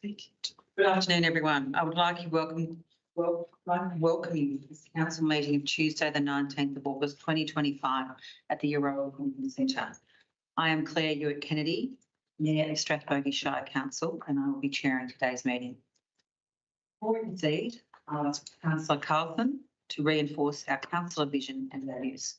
Good afternoon, everyone. I would like to welcome you to this council meeting of Tuesday, the 19th of August, 2025 at the Euroa Conference Centre. I am Claire Hewitt-Kennedy, Mayor of Strathbogie Shire Council, and I will be chairing today's meeting. Before we proceed, I'll ask Councillor Carlson to reinforce our councillor vision and values.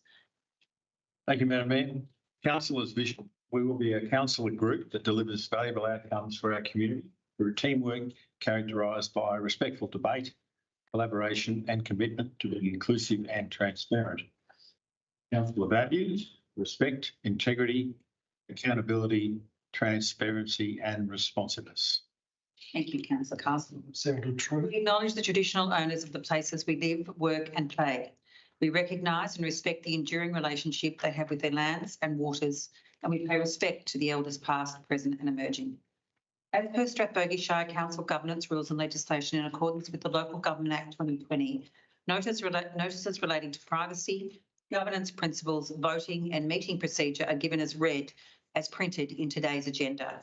Thank you, Madam Mayor. Councillors' vision. We will be a councillor group that delivers valuable outcomes for our community through teamwork characterised by respectful debate, collaboration and commitment to being inclusive and transparent. Councillor values: respect, integrity, accountability, transparency and responsiveness. Thank you, Councillor Carlson. Sounded true. We acknowledge the traditional owners of the places we live, work and play. We recognise and respect the enduring relationship they have with their lands and waters, and we pay respect to the elders past, present and emerging. As per Strathbogie Shire Council governance rules and legislation in accordance with the Local Government Act 2020, notices relating to privacy, governance principles, voting and meeting procedure are given as read as printed in today's agenda.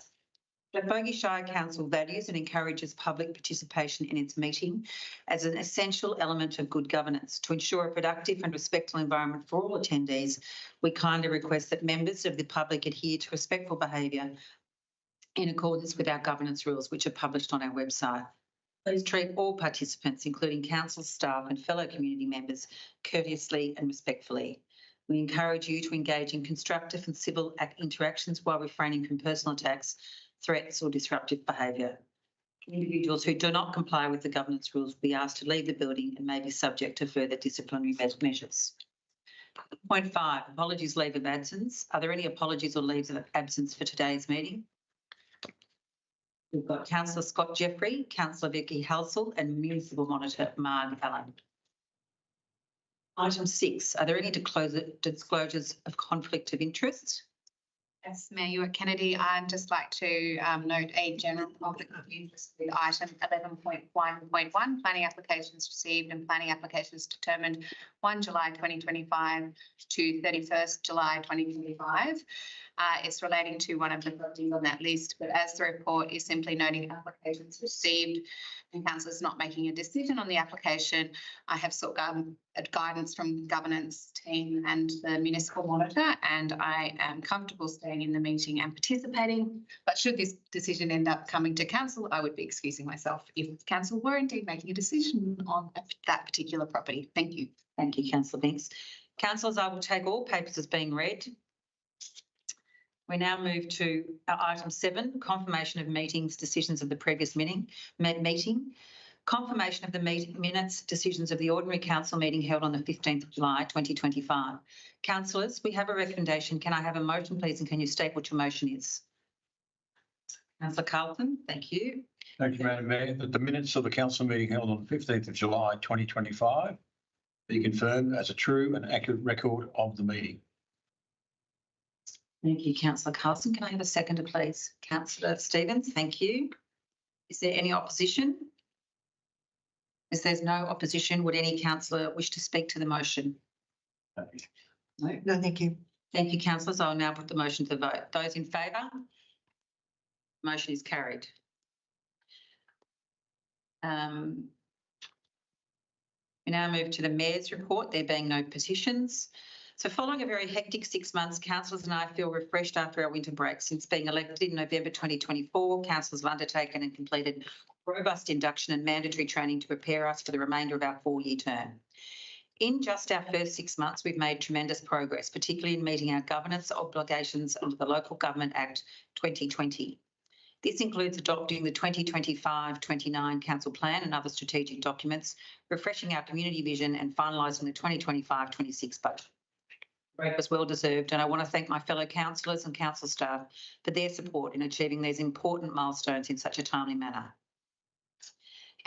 Strathbogie Shire Council values and encourages public participation in its meeting as an essential element of good governance. To ensure a productive and respectful environment for all attendees, we kindly request that members of the public adhere to respectful behaviour in accordance with our governance rules, which are published on our website. Please treat all participants, including council staff and fellow community members, courteously and respectfully. We encourage you to engage in constructive and civil interactions while refraining from personal attacks, threats or disruptive behaviour. Individuals who do not comply with the governance rules will be asked to leave the building and may be subject to further disciplinary measures. Point 5, apologies leave of absence. Are there any apologies or leaves of absence for today's meeting? We've got Councillor Scott Jeffrey, Councillor Vicky Halsell and Municipal Monitor Marg Allen. Item 6, are there any disclosures of conflict of interest? Yes, Mayor Hewitt-Kennedy, I'd just like to note a general conflict of interest with item 11.1.1, planning applications received and planning applications determined 1 July 2025 to 31st July 2025. It's relating to one of the properties on that list, but as the report is simply noting applications received and council is not making a decision on the application, I have sought guidance from the governance team and the municipal monitor, and I am comfortable staying in the meeting and participating. But should this decision end up coming to council, I would be excusing myself if council were indeed making a decision on that particular property. Thank you. Thank you, Councillor Binks. Councillors, I will take all papers as being read. We now move to item 7, confirmation of meetings, decisions of the previous meeting. Confirmation of the minutes, decisions of the ordinary council meeting held on the 15th of July 2025. Councillors, we have a recommendation. Can I have a motion, please, and can you state what your motion is? Councillor Carlton, thank you. Thank you, Madam Mayor. That the minutes of the council meeting held on the 15th of July 2025 be confirmed as a true and accurate record of the meeting. Thank you, Councillor Carlson. Can I have a seconder, please? Councillor Stevens, thank you. Is there any opposition? As there's no opposition, would any councillor wish to speak to the motion? No, thank you. Thank you, councillors. I will now put the motion to the vote. Those in favour? Motion is carried. We now move to the Mayor's report, there being no petitions. So following a very hectic 6 months, councillors and I feel refreshed after our winter break. Since being elected in November 2024, councillors have undertaken and completed robust induction and mandatory training to prepare us for the remainder of our 4-year term. In just our first 6 months, we've made tremendous progress, particularly in meeting our governance obligations under the Local Government Act 2020. This includes adopting the 2025-29 Council Plan and other strategic documents, refreshing our community vision and finalising the 2025-26 budget. Break was well deserved, and I want to thank my fellow councillors and council staff for their support in achieving these important milestones in such a timely manner.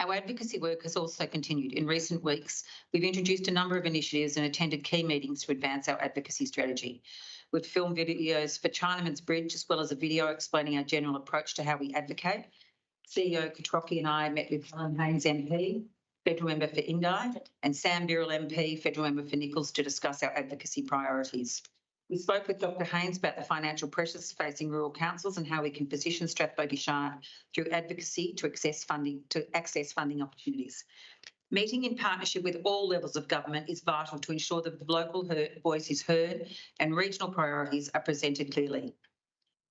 Our advocacy work has also continued. In recent weeks, we've introduced a number of initiatives and attended key meetings to advance our advocacy strategy. We've filmed videos for Chinaman's Bridge, as well as a video explaining our general approach to how we advocate. CEO Katroki and I met with Helen Haynes MP, Federal Member for Indi, and Sam Birrell MP, Federal Member for Nichols, to discuss our advocacy priorities. We spoke with Dr Haynes about the financial pressures facing rural councils and how we can position Strathbogie Shire through advocacy to access funding opportunities. Meeting in partnership with all levels of government is vital to ensure that the local voice is heard and regional priorities are presented clearly.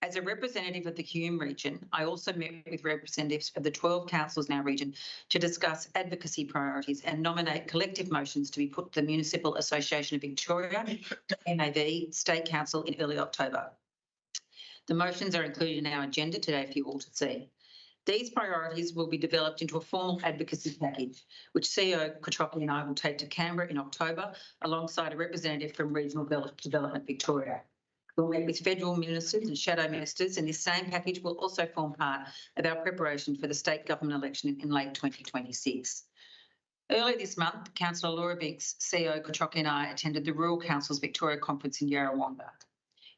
As a representative of the Hume region, I also met with representatives of the 12 councils in our region to discuss advocacy priorities and nominate collective motions to be put to the Municipal Association of Victoria, MAV, State Council in early October. The motions are included in our agenda today for you all to see. These priorities will be developed into a formal advocacy package, which CEO Kotropi and I will take to Canberra in October alongside a representative from Regional Development Victoria. We'll meet with federal ministers and shadow ministers, and this same package will also form part of our preparation for the state government election in late 2026. Earlier this month, Councillor Laura Binks, CEO Kotropi and I attended the Rural Councils Victoria Conference in Yarrawonga.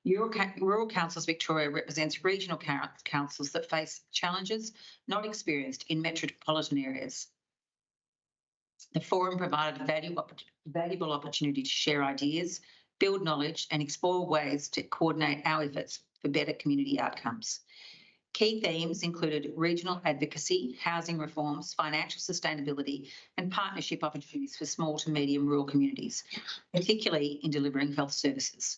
Rural Councils Victoria represents regional councils that face challenges not experienced in metropolitan areas. The forum provided a valuable opportunity to share ideas, build knowledge and explore ways to coordinate our efforts for better community outcomes. Key themes included regional advocacy, housing reforms, financial sustainability and partnership opportunities for small to medium rural communities, particularly in delivering health services.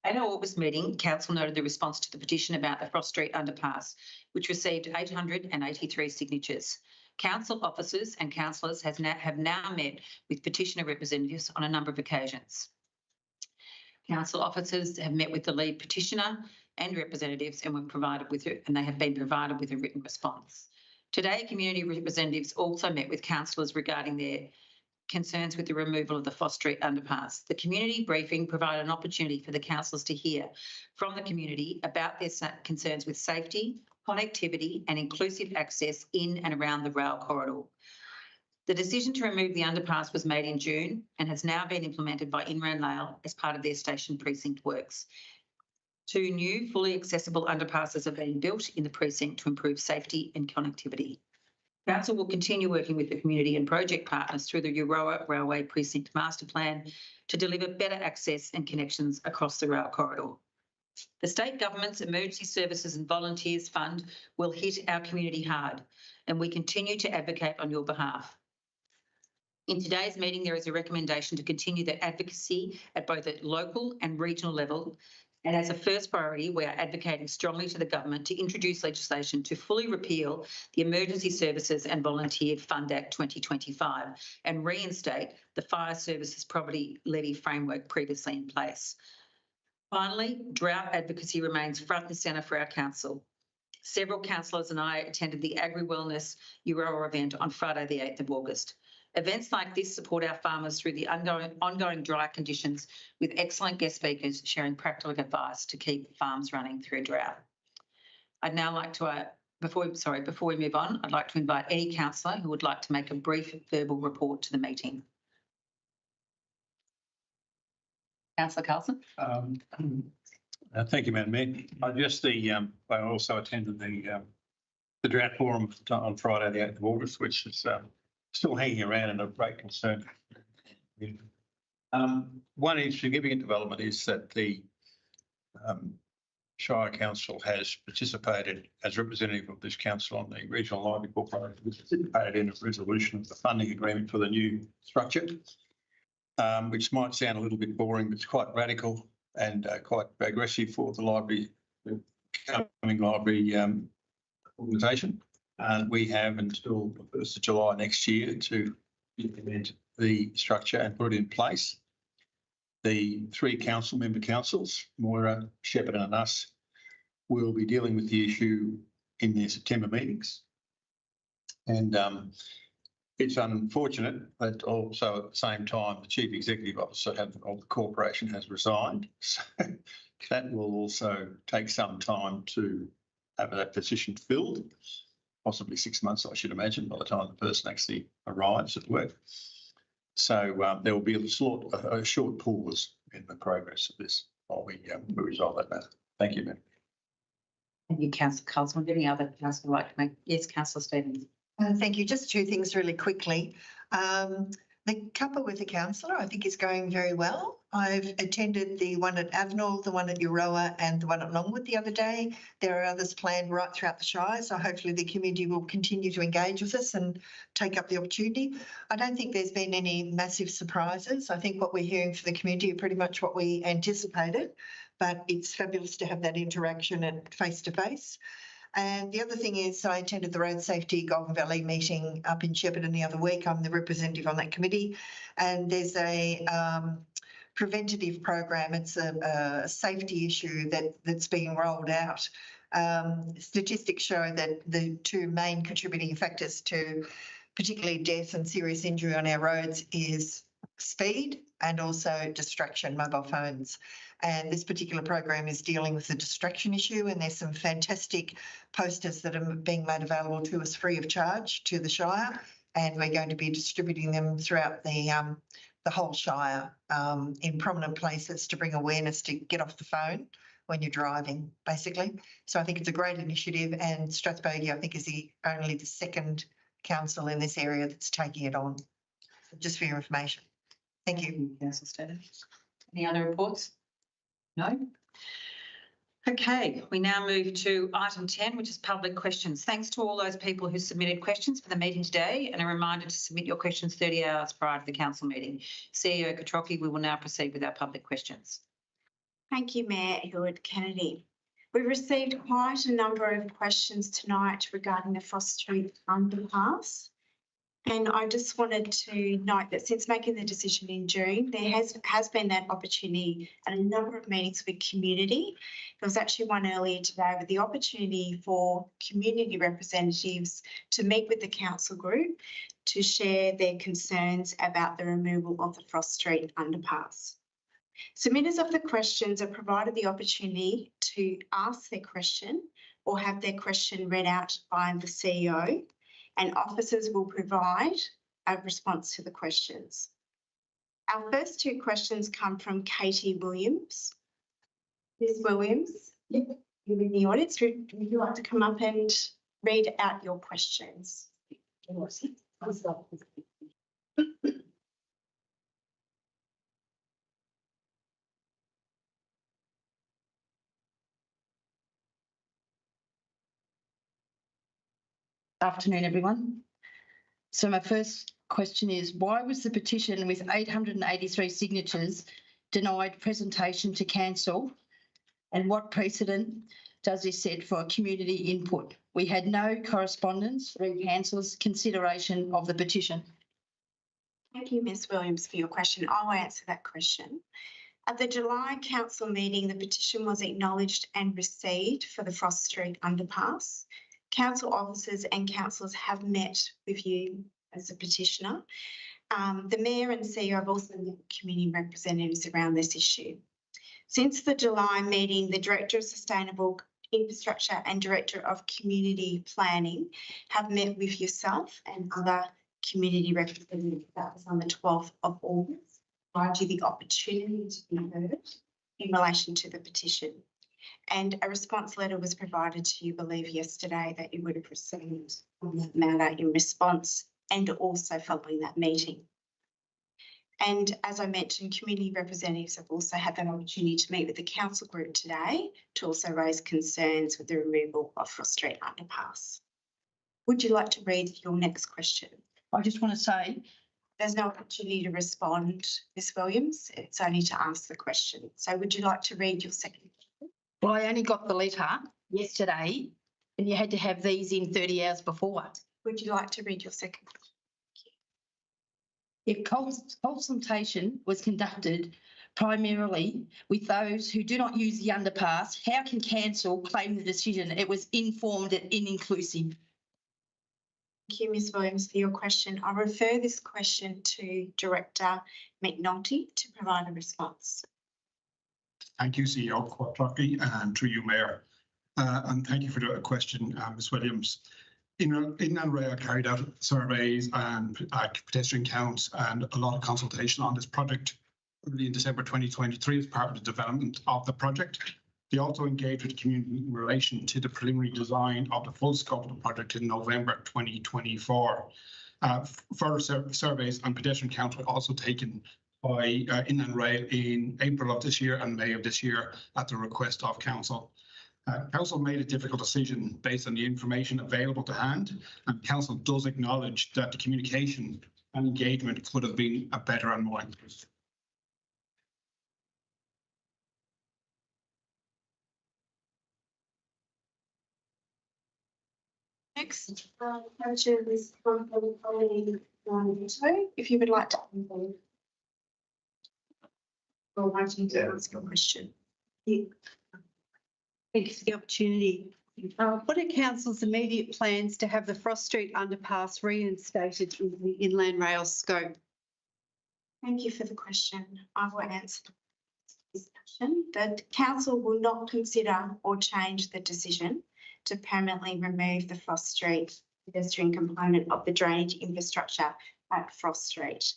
At our August meeting, Council noted the response to the petition about the Frost Street underpass, which received 883 signatures. Council officers and councillors have now met with petitioner representatives on a number of occasions. Council officers have met with the lead petitioner and representatives and they have been provided with a written response. Today, community representatives also met with councillors regarding their concerns with the removal of the Frost Street underpass. The community briefing provided an opportunity for the councillors to hear from the community about their concerns with safety, connectivity and inclusive access in and around the rail corridor. The decision to remove the underpass was made in June and has now been implemented by Inland Rail as part of their station precinct works. 2 new fully accessible underpasses are being built in the precinct to improve safety and connectivity. Council will continue working with the community and project partners through the Euroa Railway Precinct Master Plan to deliver better access and connections across the rail corridor. The state government's Emergency Services and Volunteers Fund will hit our community hard and we continue to advocate on your behalf. In today's meeting, there is a recommendation to continue the advocacy at both the local and regional level. And as a first priority, we are advocating strongly to the government to introduce legislation to fully repeal the Emergency Services and Volunteer Fund Act 2025 and reinstate the Fire Services Property Levy framework previously in place. Finally, drought advocacy remains front and centre for our council. Several councillors and I attended the Agri-Wellness Euroa event on Friday the 8th of August. Events like this support our farmers through the ongoing dry conditions with excellent guest speakers sharing practical advice to keep farms running through drought. I'd now like to, before we move on, I'd like to invite any councillor who would like to make a brief verbal report to the meeting. Councillor Carlson. Thank you, Madam Mayor. I also attended the drought forum on Friday the 8th of August, which is still hanging around and of great concern. One significant development is that the Shire Council has participated as representative of this council on the Regional Library Corporation, participated in a resolution of the funding agreement for the new structure, which might sound a little bit boring, but it's quite radical and quite aggressive for the library, the coming library organisation. We have until the 1st of July next year to implement the structure and put it in place. The 3 member councils, Moira, Shepparton and us, will be dealing with the issue in their September meetings. And it's unfortunate that also at the same time the Chief Executive Officer of the corporation has resigned. So that will also take some time to have that position filled. Possibly 6 months, I should imagine, by the time the person actually arrives at work. So there will be a short pause in the progress of this while we resolve that matter. Thank you, Madam. Thank you, Councillor Carlson. Would any other councillor like to make? Yes, Councillor Stevens. Thank you. Just 2 things really quickly. The cuppa with the councillor, I think, is going very well. I've attended the one at Avenel, the one at Euroa and the one at Longwood the other day. There are others planned right throughout the Shire, so hopefully the community will continue to engage with us and take up the opportunity. I don't think there's been any massive surprises. I think what we're hearing from the community are pretty much what we anticipated, but it's fabulous to have that interaction and face-to-face. And the other thing is I attended the Road Safety Golden Valley meeting up in Shepparton the other week. I'm the representative on that committee, and there's a preventative program. It's a safety issue that's being rolled out. Statistics show that the two main contributing factors to particularly death and serious injury on our roads is speed and also distraction, mobile phones. And this particular program is dealing with the distraction issue, and there's some fantastic posters that are being made available to us free of charge to the Shire, and we're going to be distributing them throughout the whole Shire in prominent places to bring awareness to get off the phone when you're driving, basically. So I think it's a great initiative, and Strathbogie, I think, is only the second council in this area that's taking it on. So just for your information. Thank you. Councillor Stato. Any other reports? No? Okay, we now move to item 10, which is public questions. Thanks to all those people who submitted questions for the meeting today, and a reminder to submit your questions 30 hours prior to the council meeting. CEO Katroki, we will now proceed with our public questions. Thank you, Mayor Kennedy. We've received quite a number of questions tonight regarding the Frost Street underpass. And I just wanted to note that since making the decision in June, there has been that opportunity and a number of meetings with community. There was actually one earlier today with the opportunity for community representatives to meet with the council group to share their concerns about the removal of the Frost Street underpass. Submitters of the questions are provided the opportunity to ask their question or have their question read out by the CEO, and officers will provide a response to the questions. Our first two questions come from Katie Williams. Ms. Williams, you're in the audience. Would you like to come up and read out your questions? Afternoon, everyone. So my first question is, why was the petition with 883 signatures denied presentation to council, and what precedent does this set for community input? We had no correspondence from council's consideration of the petition. Thank you, Ms. Williams, for your question. I'll answer that question. At the July council meeting, the petition was acknowledged and received for the Frost Street underpass. Council officers and councillors have met with you as a petitioner. The Mayor and CEO have also met community representatives around this issue. Since the July meeting, the Director of Sustainable Infrastructure and Director of Community Planning have met with yourself and other community representatives. That was on the 12th of August. Provide you the opportunity to be heard in relation to the petition. And a response letter was provided to you, I believe, yesterday that you would have received on that matter in response and also following that meeting. And as I mentioned, community representatives have also had that opportunity to meet with the council group today to also raise concerns with the removal of Frost Street underpass. Would you like to read your next question? I just want to say, there's no opportunity to respond, Ms. Williams. It's only to ask the question. So would you like to read your second question? well, I only got the letter yesterday, and you had to have these in 30 hours before. Would you like to read your second question? If consultation was conducted primarily with those who do not use the underpass, how can council claim the decision it was informed and inclusive? Thank you, Ms. Williams, for your question. I'll refer this question to Director McNulty to provide a response. Thank you, CEO Katroki, and to you, Mayor. And thank you for the question, Ms. Williams. In and carried out surveys and pedestrian counts and a lot of consultation on this project early in December 2023 as part of the development of the project. They also engaged with the community in relation to the preliminary design of the full scope of the project in November 2024. Further surveys and pedestrian counts were also taken by Inland Rail in April of this year and May of this year at the request of Council. Council made a difficult decision based on the information available to hand, and Council does acknowledge that the communication and engagement could have been better and more inclusive. Next, question is from colleague Vito, if you would like to. Or wanting to ask your question. Thank you for the opportunity. What are council's immediate plans to have the Frost Street underpass reinstated in the Inland Rail scope? Thank you for the question. I will answer this question. The council will not consider or change the decision to permanently remove the Frost Street pedestrian component of the drainage infrastructure at Frost Street.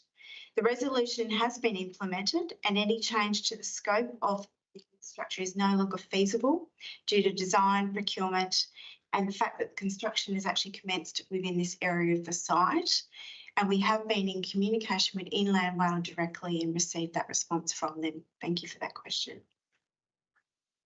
The resolution has been implemented and any change to the scope of the infrastructure is no longer feasible due to design, procurement, and the fact that construction is actually commenced within this area of the site. And we have been in communication with Inland Rail directly and received that response from them. Thank you for that question.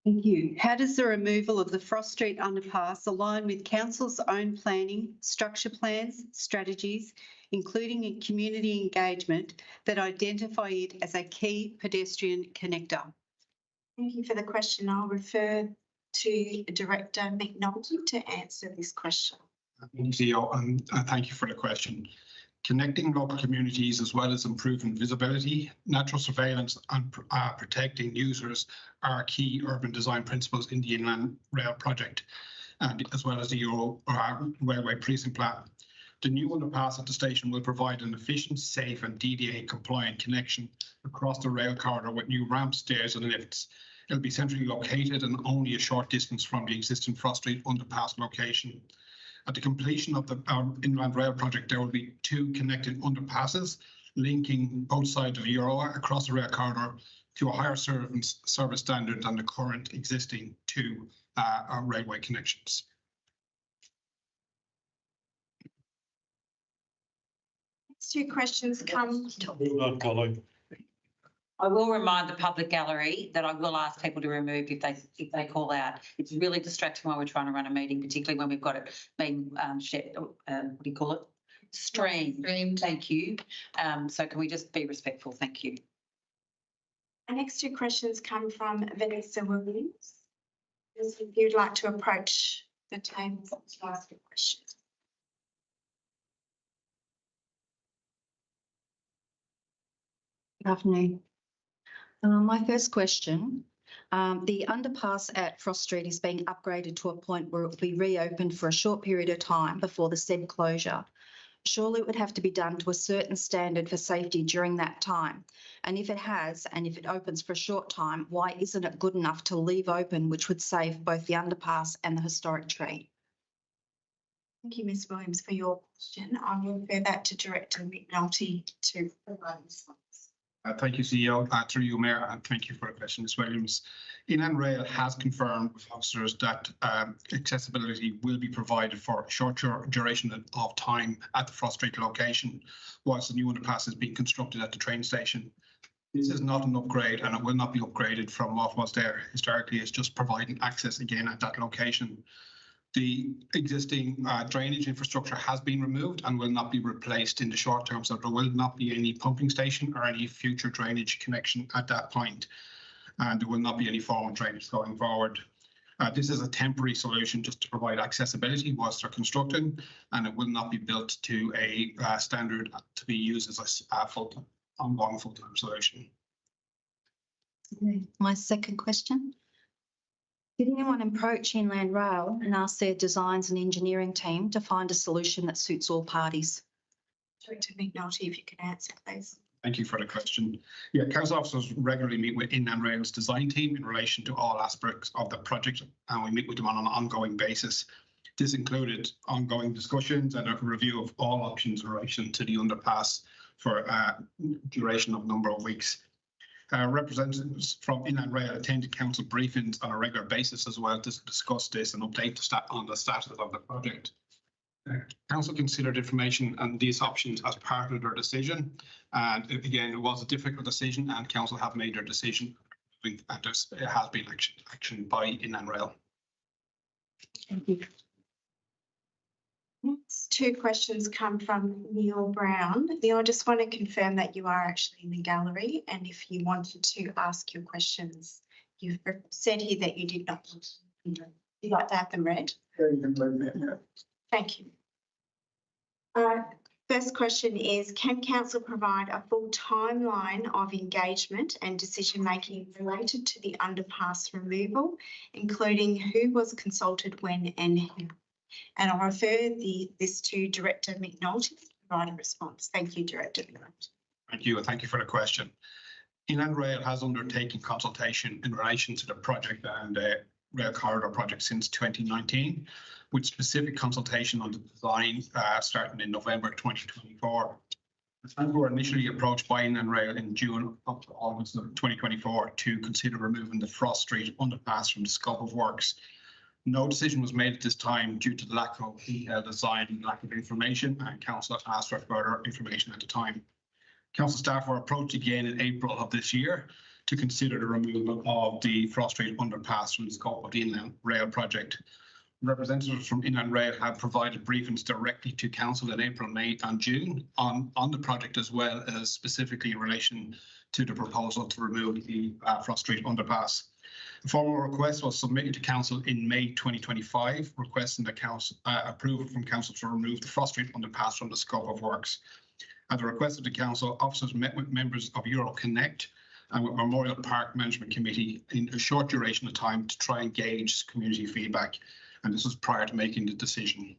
Thank you. How does the removal of the Frost Street underpass align with council's own planning, structure plans, strategies, including in community engagement that identify it as a key pedestrian connector? Thank you for the question. I'll refer to Director McNulty to answer this question. Thank you, CEO, and thank you for the question. Connecting local communities as well as improving visibility, natural surveillance and protecting users are key urban design principles in the Inland Rail project, and as well as the Euro Railway Precinct Plan. The new underpass at the station will provide an efficient, safe and DDA compliant connection across the rail corridor with new ramps, stairs and lifts. It'll be centrally located and only a short distance from the existing Frost Street underpass location. At the completion of the Inland Rail project, there will be 2 connected underpasses linking both sides of Euroa across the rail corridor to a higher service standard than the current existing 2 railway connections. Next 2 questions come. I will remind the public gallery that I will ask people to remove if they call out. It's really distracting while we're trying to run a meeting, particularly when we've got it being shared, what do you call it? Streamed. Thank you. So can we just be respectful? Thank you. Our next 2 questions come from Vanessa Williams. If you'd like to approach the table to ask a question. Good afternoon. My first question, the underpass at Frost Street is being upgraded to a point where it will be reopened for a short period of time before the said closure. Surely it would have to be done to a certain standard for safety during that time. And if it has, and if it opens for a short time, why isn't it good enough to leave open, which would save both the underpass and the historic tree? Thank you, Ms Williams, for your question. I will refer that to Director McNulty to provide a response. Thank you, CEO. Through you, Mayor, and thank you for the question, Ms Williams. Inland Rail has confirmed with officers that accessibility will be provided for a short duration of time at the Frost Street location, whilst the new underpass is being constructed at the train station. This is not an upgrade and it will not be upgraded from what was there historically. It's just providing access again at that location. The existing drainage infrastructure has been removed and will not be replaced in the short term, so there will not be any pumping station or any future drainage connection at that point, and there will not be any formal drainage going forward. This is a temporary solution just to provide accessibility whilst they're constructing, and it will not be built to a standard to be used as a ongoing full-time solution. My second question. Did anyone approach Inland Rail and ask their designs and engineering team to find a solution that suits all parties? Director McNulty, if you could answer, please. Thank you for the question. Yeah, council officers regularly meet with Inland Rail's design team in relation to all aspects of the project, and we meet with them on an ongoing basis. This included ongoing discussions and a review of all options in relation to the underpass for a duration of a number of weeks. Representatives from Inland Rail attended council briefings on a regular basis as well to discuss this and update on the status of the project. Council considered information and these options as part of their decision. And again, it was a difficult decision and council have made their decision and it has been action by Inland Rail. Thank you. Next two questions come from Neil Brown. Neil, I just want to confirm that you are actually in the gallery, and if you wanted to ask your questions, you've said here that you did not want to. You'd like to have them read? Thank you. First question is, can council provide a full timeline of engagement and decision making related to the underpass removal, including who was consulted when and how? And I'll refer this to Director McNulty to provide a response. Thank you, Director McNulty. Thank you, and thank you for the question. Inland Rail has undertaken consultation in relation to the project and rail corridor project since 2019, with specific consultation on the design starting in November 2024. And we were initially approached by Inland Rail in June up to August of 2024 to consider removing the Frost Street underpass from the scope of works. No decision was made at this time due to the lack of detailed design and lack of information, and council asked for further information at the time. Council staff were approached again in April of this year to consider the removal of the Frost Street underpass from the scope of the Inland Rail project. Representatives from Inland Rail have provided briefings directly to council in April, May and June on the project, as well as specifically in relation to the proposal to remove the Frost Street underpass. A formal request was submitted to council in May 2025, requesting the council approval from council to remove the Frost Street underpass from the scope of works. At the request of the council, officers met with members of Euroconnect and with Memorial Park Management Committee in a short duration of time to try and gauge community feedback. And this was prior to making the decision.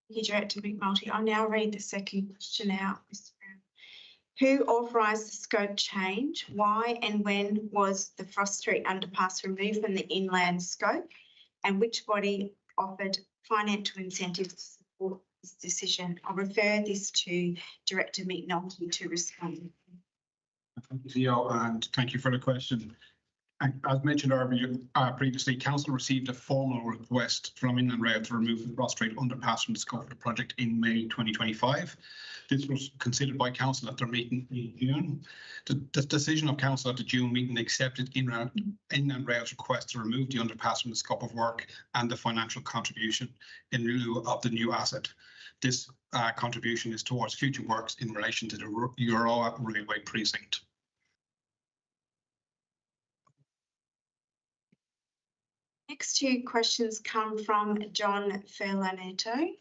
Thank you, Director McNulty. I'll now read the second question out, Mr. Brown. Who authorised the scope change? Why and when was the Frost Street underpass removed from the inland scope? And which body offered financial incentives to support this decision? I'll refer this to Director McNulty to respond. Thank you, CEO, and thank you for the question. As mentioned earlier, previously, council received a formal request from Inland Rail to remove the Frost Street underpass from the scope of the project in May 2025. This was considered by council at their meeting in June. The decision of council at the June meeting accepted Inland Rail's request to remove the underpass from the scope of work and the financial contribution in lieu of the new asset. This contribution is towards future works in relation to the Euroa railway precinct. Next two questions come from John Ferlanetto.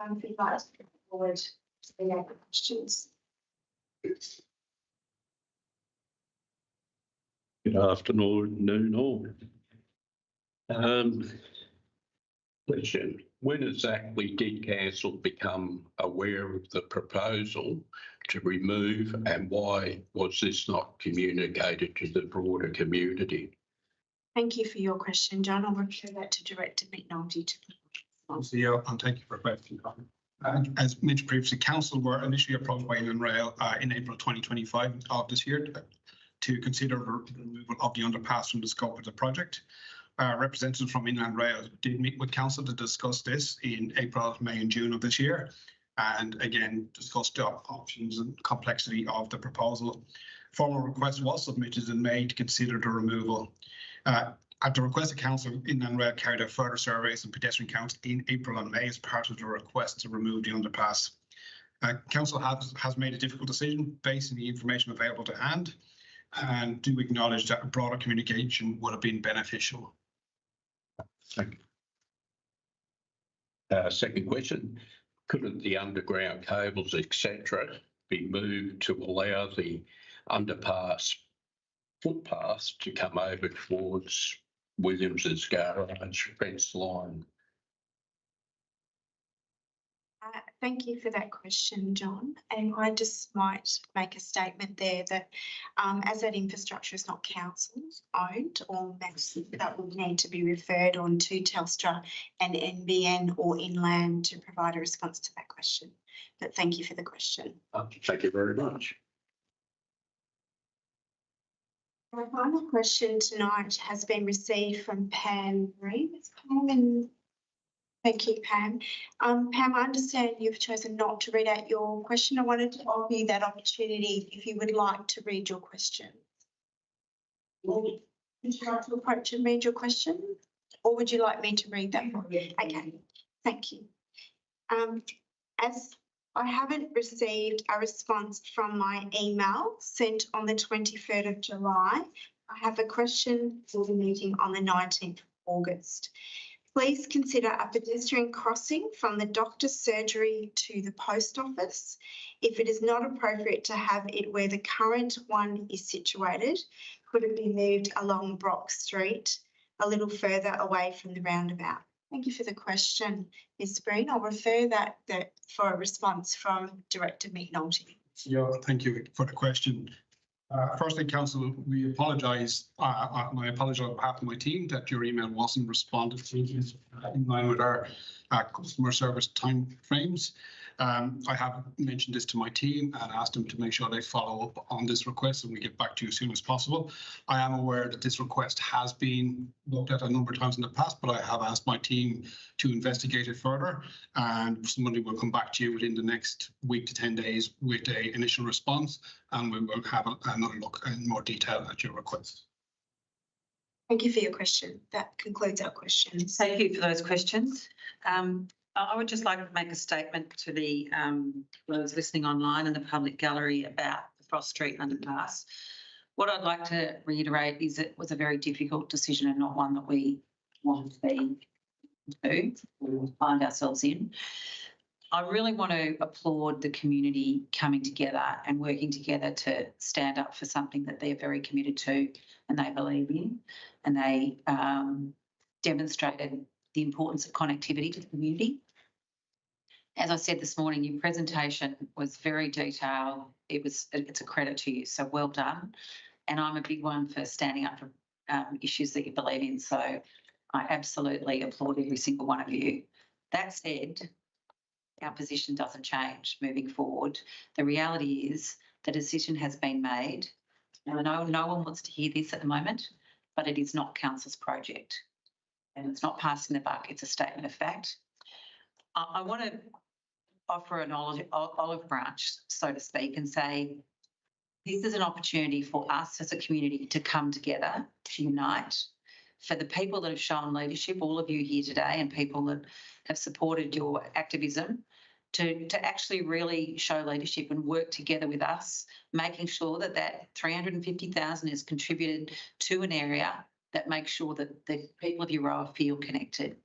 If you'd like to come forward to the other questions. Good afternoon, all. Question: when exactly did council become aware of the proposal to remove, and why was this not communicated to the broader community? Thank you for your question, John. I'll refer that to Director McNulty. CEO, and thank you for question. As mentioned previously, council were initially approached by Inland Rail in April 2025 of this year to consider the removal of the underpass from the scope of the project. Representatives from Inland Rail did meet with council to discuss this in April, May and June of this year, and again discussed the options and complexity of the proposal. Formal request was submitted in May to consider the removal. At the request of council, Inland Rail carried out further surveys and pedestrian counts in April and May as part of the request to remove the underpass. Council has made a difficult decision based on the information available to hand, and do acknowledge that a broader communication would have been beneficial. Thank you. Second question: couldn't the underground cables, etc., be moved to allow the underpass footpath to come over towards Williams's garage fence line? Thank you for that question, John. And I just might make a statement there that as that infrastructure is not council's owned, or that will need to be referred on to Telstra and NBN or Inland to provide a response to that question. But thank you for the question. Thank you very much. Our final question tonight has been received from Pam Green. Is Pam Thank you, Pam. Pam, I understand you've chosen not to read out your question. I wanted to offer you that opportunity if you would like to read your question. Would you like to approach and read your question? Or would you like me to read that for you? Okay, thank you. As I haven't received a response from my email sent on the 23rd of July, I have a question for the meeting on the 19th of August. Please consider a pedestrian crossing from the doctor's surgery to the post office. If it is not appropriate to have it where the current one is situated, could it be moved along Brock Street a little further away from the roundabout? Thank you for the question, Ms. Breen. I'll refer that for a response from Director McNulty. Yeah, thank you for the question. Firstly, Council, we apologise. I apologise on behalf of my team that your email wasn't responded to in line with our customer service time frames. I have mentioned this to my team and asked them to make sure they follow up on this request and we get back to you as soon as possible. I am aware that this request has been looked at a number of times in the past, but I have asked my team to investigate it further, and somebody will come back to you within the next week to 10 days with an initial response, and we will have another look in more detail at your request. Thank you for your question. That concludes our questions. Thank you for those questions. I would just like to make a statement to those listening online and the public gallery about the Frost Street underpass. What I'd like to reiterate is it was a very difficult decision and not one that we wanted to find ourselves in. I really want to applaud the community coming together and working together to stand up for something that they're very committed to and they believe in, and they demonstrated the importance of connectivity to the community. As I said this morning, your presentation was very detailed. It's a credit to you, so well done. And I'm a big one for standing up for issues that you believe in, so I absolutely applaud every single one of you. That said, our position doesn't change moving forward. The reality is the decision has been made. And I know no one wants to hear this at the moment, but it is not Council's project. And it's not passing the buck, it's a statement of fact. I want to offer an olive branch, so to speak, and say this is an opportunity for us as a community to come together, to unite. For the people that have shown leadership, all of you here today, and people that have supported your activism, to actually really show leadership and work together with us, making sure that that 350,000 is contributed to an area that makes sure that the people of Euroa feel connected.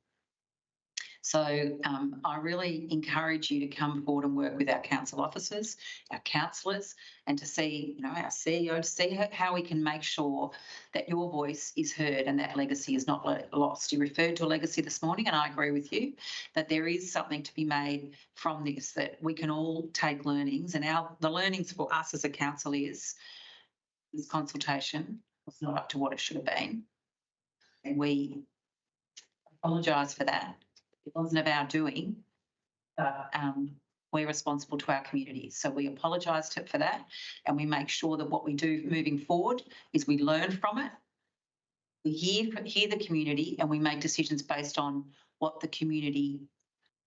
So I really encourage you to come forward and work with our council officers, our councillors, and to see, our CEO, to see how we can make sure that your voice is heard and that legacy is not lost. You referred to a legacy this morning, and I agree with you that there is something to be made from this, that we can all take learnings, and the learnings for us as a council is this consultation was not up to what it should have been, and we apologise for that. It wasn't of our doing, but we're responsible to our communities. So we apologise for that, and we make sure that what we do moving forward is we learn from it, we hear the community, and we make decisions based on what the community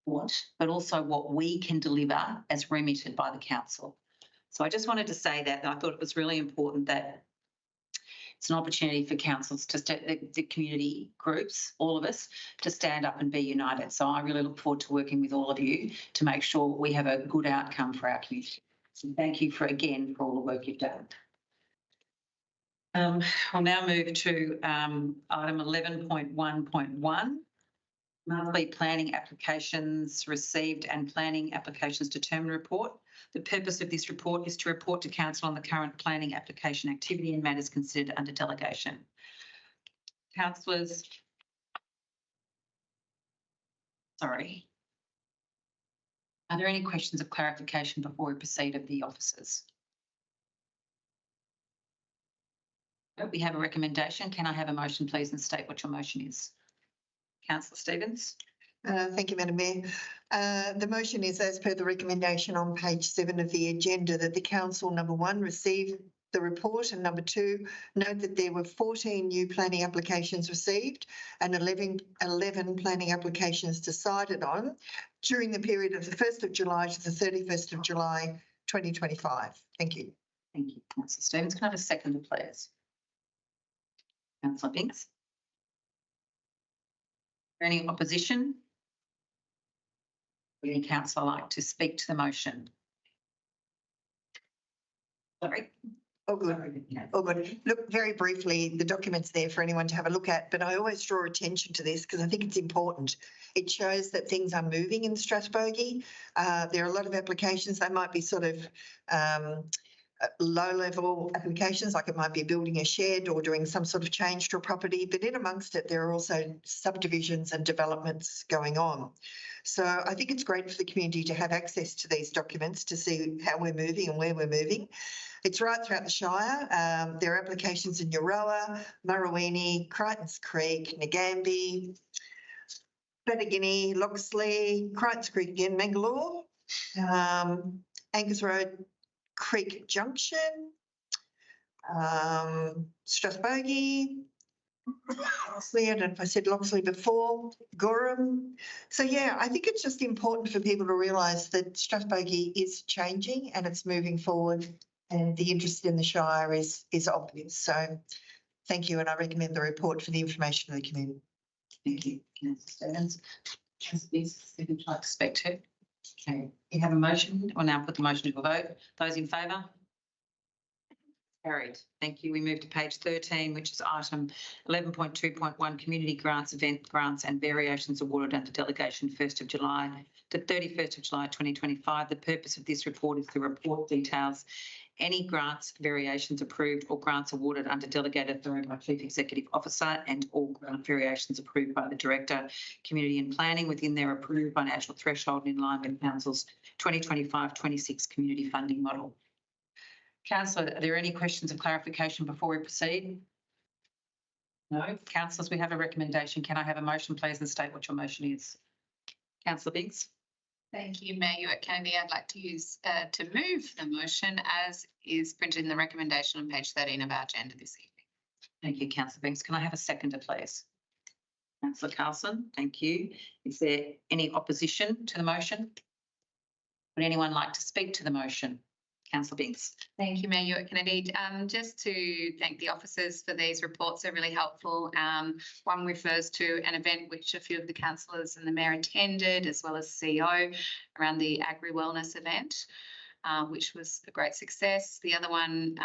want, but also what we can deliver as remitted by the council. So I just wanted to say that, and I thought it was really important that it's an opportunity for councils to the community groups, all of us, to stand up and be united. So I really look forward to working with all of you to make sure we have a good outcome for our community. So thank you again for all the work you've done. I'll now move to item 11.1.1. Monthly planning applications received and planning applications determined report. The purpose of this report is to report to Council on the current planning application activity and matters considered under delegation. Councillors, sorry. Are there any questions of clarification before we proceed of the officers? We have a recommendation. Can I have a motion, please, and state what your motion is? Councillor Stevens. Thank you, Madam Mayor. The motion is as per the recommendation on page 7 of the agenda that the council, number 1, receive, the report. And number 2, note that there were 14 new planning applications received and 11 planning applications decided on during the period of the 1st of July to the 31st of July 2025. Thank you. Thank you, Councillor Stevens. Can I have a seconder, please? Councillor Binks. Any opposition? Would any councillor like to speak to the motion? Sorry. Oh, good. Oh, good. Look, very briefly, the document's there for anyone to have a look at, but I always draw attention to this because I think it's important. It shows that things are moving in Strathbogie. There are a lot of applications. They might be sort of low-level applications, like it might be building a shed or doing some sort of change to a property, but in amongst it, there are also subdivisions and developments going on. So I think it's great for the community to have access to these documents to see how we're moving and where we're moving. It's right throughout the Shire. There are applications in Euroa, Murrawini, Crichtons Creek, Nagambie, Strathbogie, Loxley, Crichtons Creek again, Mangalore, Angus Road, Creek Junction, Strathbogie, Loxley, I don't know if I said Loxley before, Gorham. So yeah, I think it's just important for people to realise that Strathbogie is changing and it's moving forward, and the interest in the Shire is obvious. So thank you, and I recommend the report for the information of the community. Thank you, Councillor Stevens. Councillor Binks, if you'd like to speak to. Okay, you have a motion. We'll now put the motion to a vote. Those in favour? Carried. Thank you. We move to page 13, which is item 11.2.1, community grants, event grants and variations awarded under delegation 1st of July to 31st of July 2025. The purpose of this report is to report details any grants, variations approved or grants awarded under delegated authority by Chief Executive Officer, and all grant variations approved by the Director, Community and Planning within their approved financial threshold in line with Council's 2025-26 community funding model. Councillor, are there any questions of clarification before we proceed? No. Councillors, we have a recommendation. Can I have a motion, please, and state what your motion is? Councillor Binks. Thank you, Mayor Ewart-Kennedy. I'd like to use to move the motion as is printed in the recommendation on page 13 of our agenda this evening. Thank you, Councillor Binks. Can I have a seconder, please? Councillor Carlson, thank you. Is there any opposition to the motion? Would anyone like to speak to the motion? Councillor Binks. Thank you, Mayor Ewart-Kennedy. Just to thank the officers for these reports, they're really helpful. One refers to an event which a few of the councillors and the Mayor attended, as well as CEO, around the agri-wellness event, which was a great success. The other one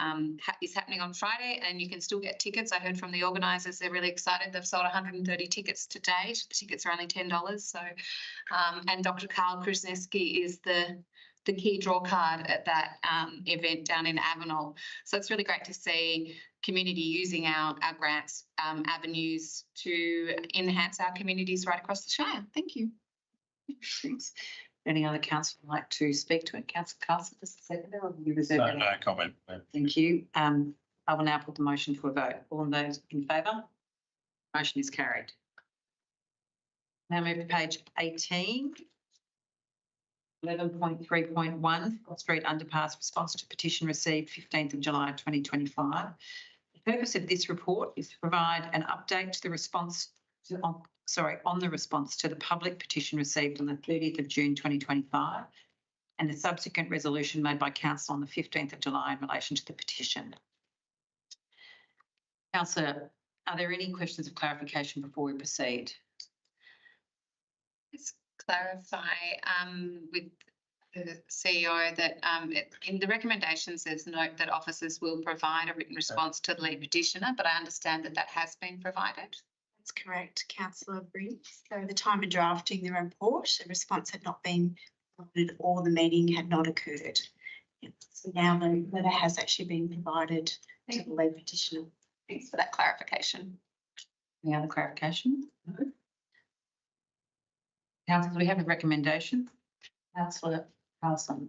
is happening on Friday, and you can still get tickets. I heard from the organisers, they're really excited. They've sold 130 tickets to date. The tickets are only $10. So, and Dr. Carl Krasneski is the key draw card at that event down in Avenel. So it's really great to see community using our grants avenues to enhance our communities right across the Shire. Thank you. Thanks. Any other councillor like to speak to it? Councillor Carlson, just a second, or will you reserve any? No comment. Thank you. I will now put the motion to a vote. All of those in favour? Motion is carried. Now move to page 18. 11.3.1, Cross Street Underpass response to petition received 15th of July 2025. The purpose of this report is to provide an update to the response on the response to the public petition received on the 30th of June 2025 and the subsequent resolution made by Council on the 15th of July in relation to the petition. Councillor, are there any questions of clarification before we proceed? Let's clarify with the CEO that in the recommendations there's note that officers will provide a written response to the lead petitioner, but I understand that that has been provided. That's correct, Councillor Briggs. So the time of drafting the report, the response had not been provided or the meeting had not occurred. So now the letter has actually been provided to the lead petitioner. Thanks for that clarification. Any other clarification? No. Councillors, we have a recommendation. Councillor Carlson.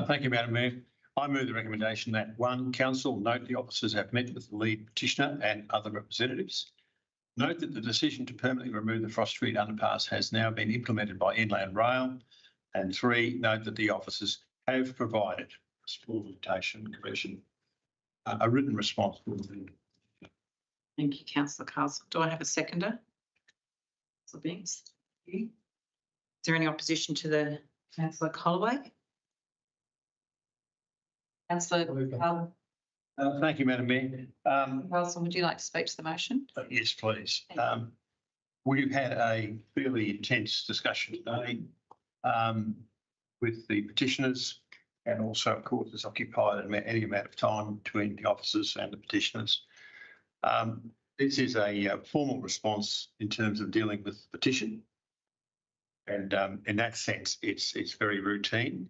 Thank you, Madam Mayor. I move the recommendation that 1, Council note the officers have met with the lead petitioner and other representatives. Note that the decision to permanently remove the Frost Street underpass has now been implemented by Inland Rail. And 3, note that the officers have provided a supplementation commission a written response. will be- Thank you, councillor Castle. Do I have a seconder? Councillor Binks? Is there any opposition to the councillor Holloway? Councillor Thank you, Madam Mayor. Carlson, would you like to speak to the motion? Yes, please. We've had a fairly intense discussion today with the petitioners, and also, of course, has occupied any amount of time between the officers and the petitioners. This is a formal response in terms of dealing with the petition. And in that sense, it's very routine.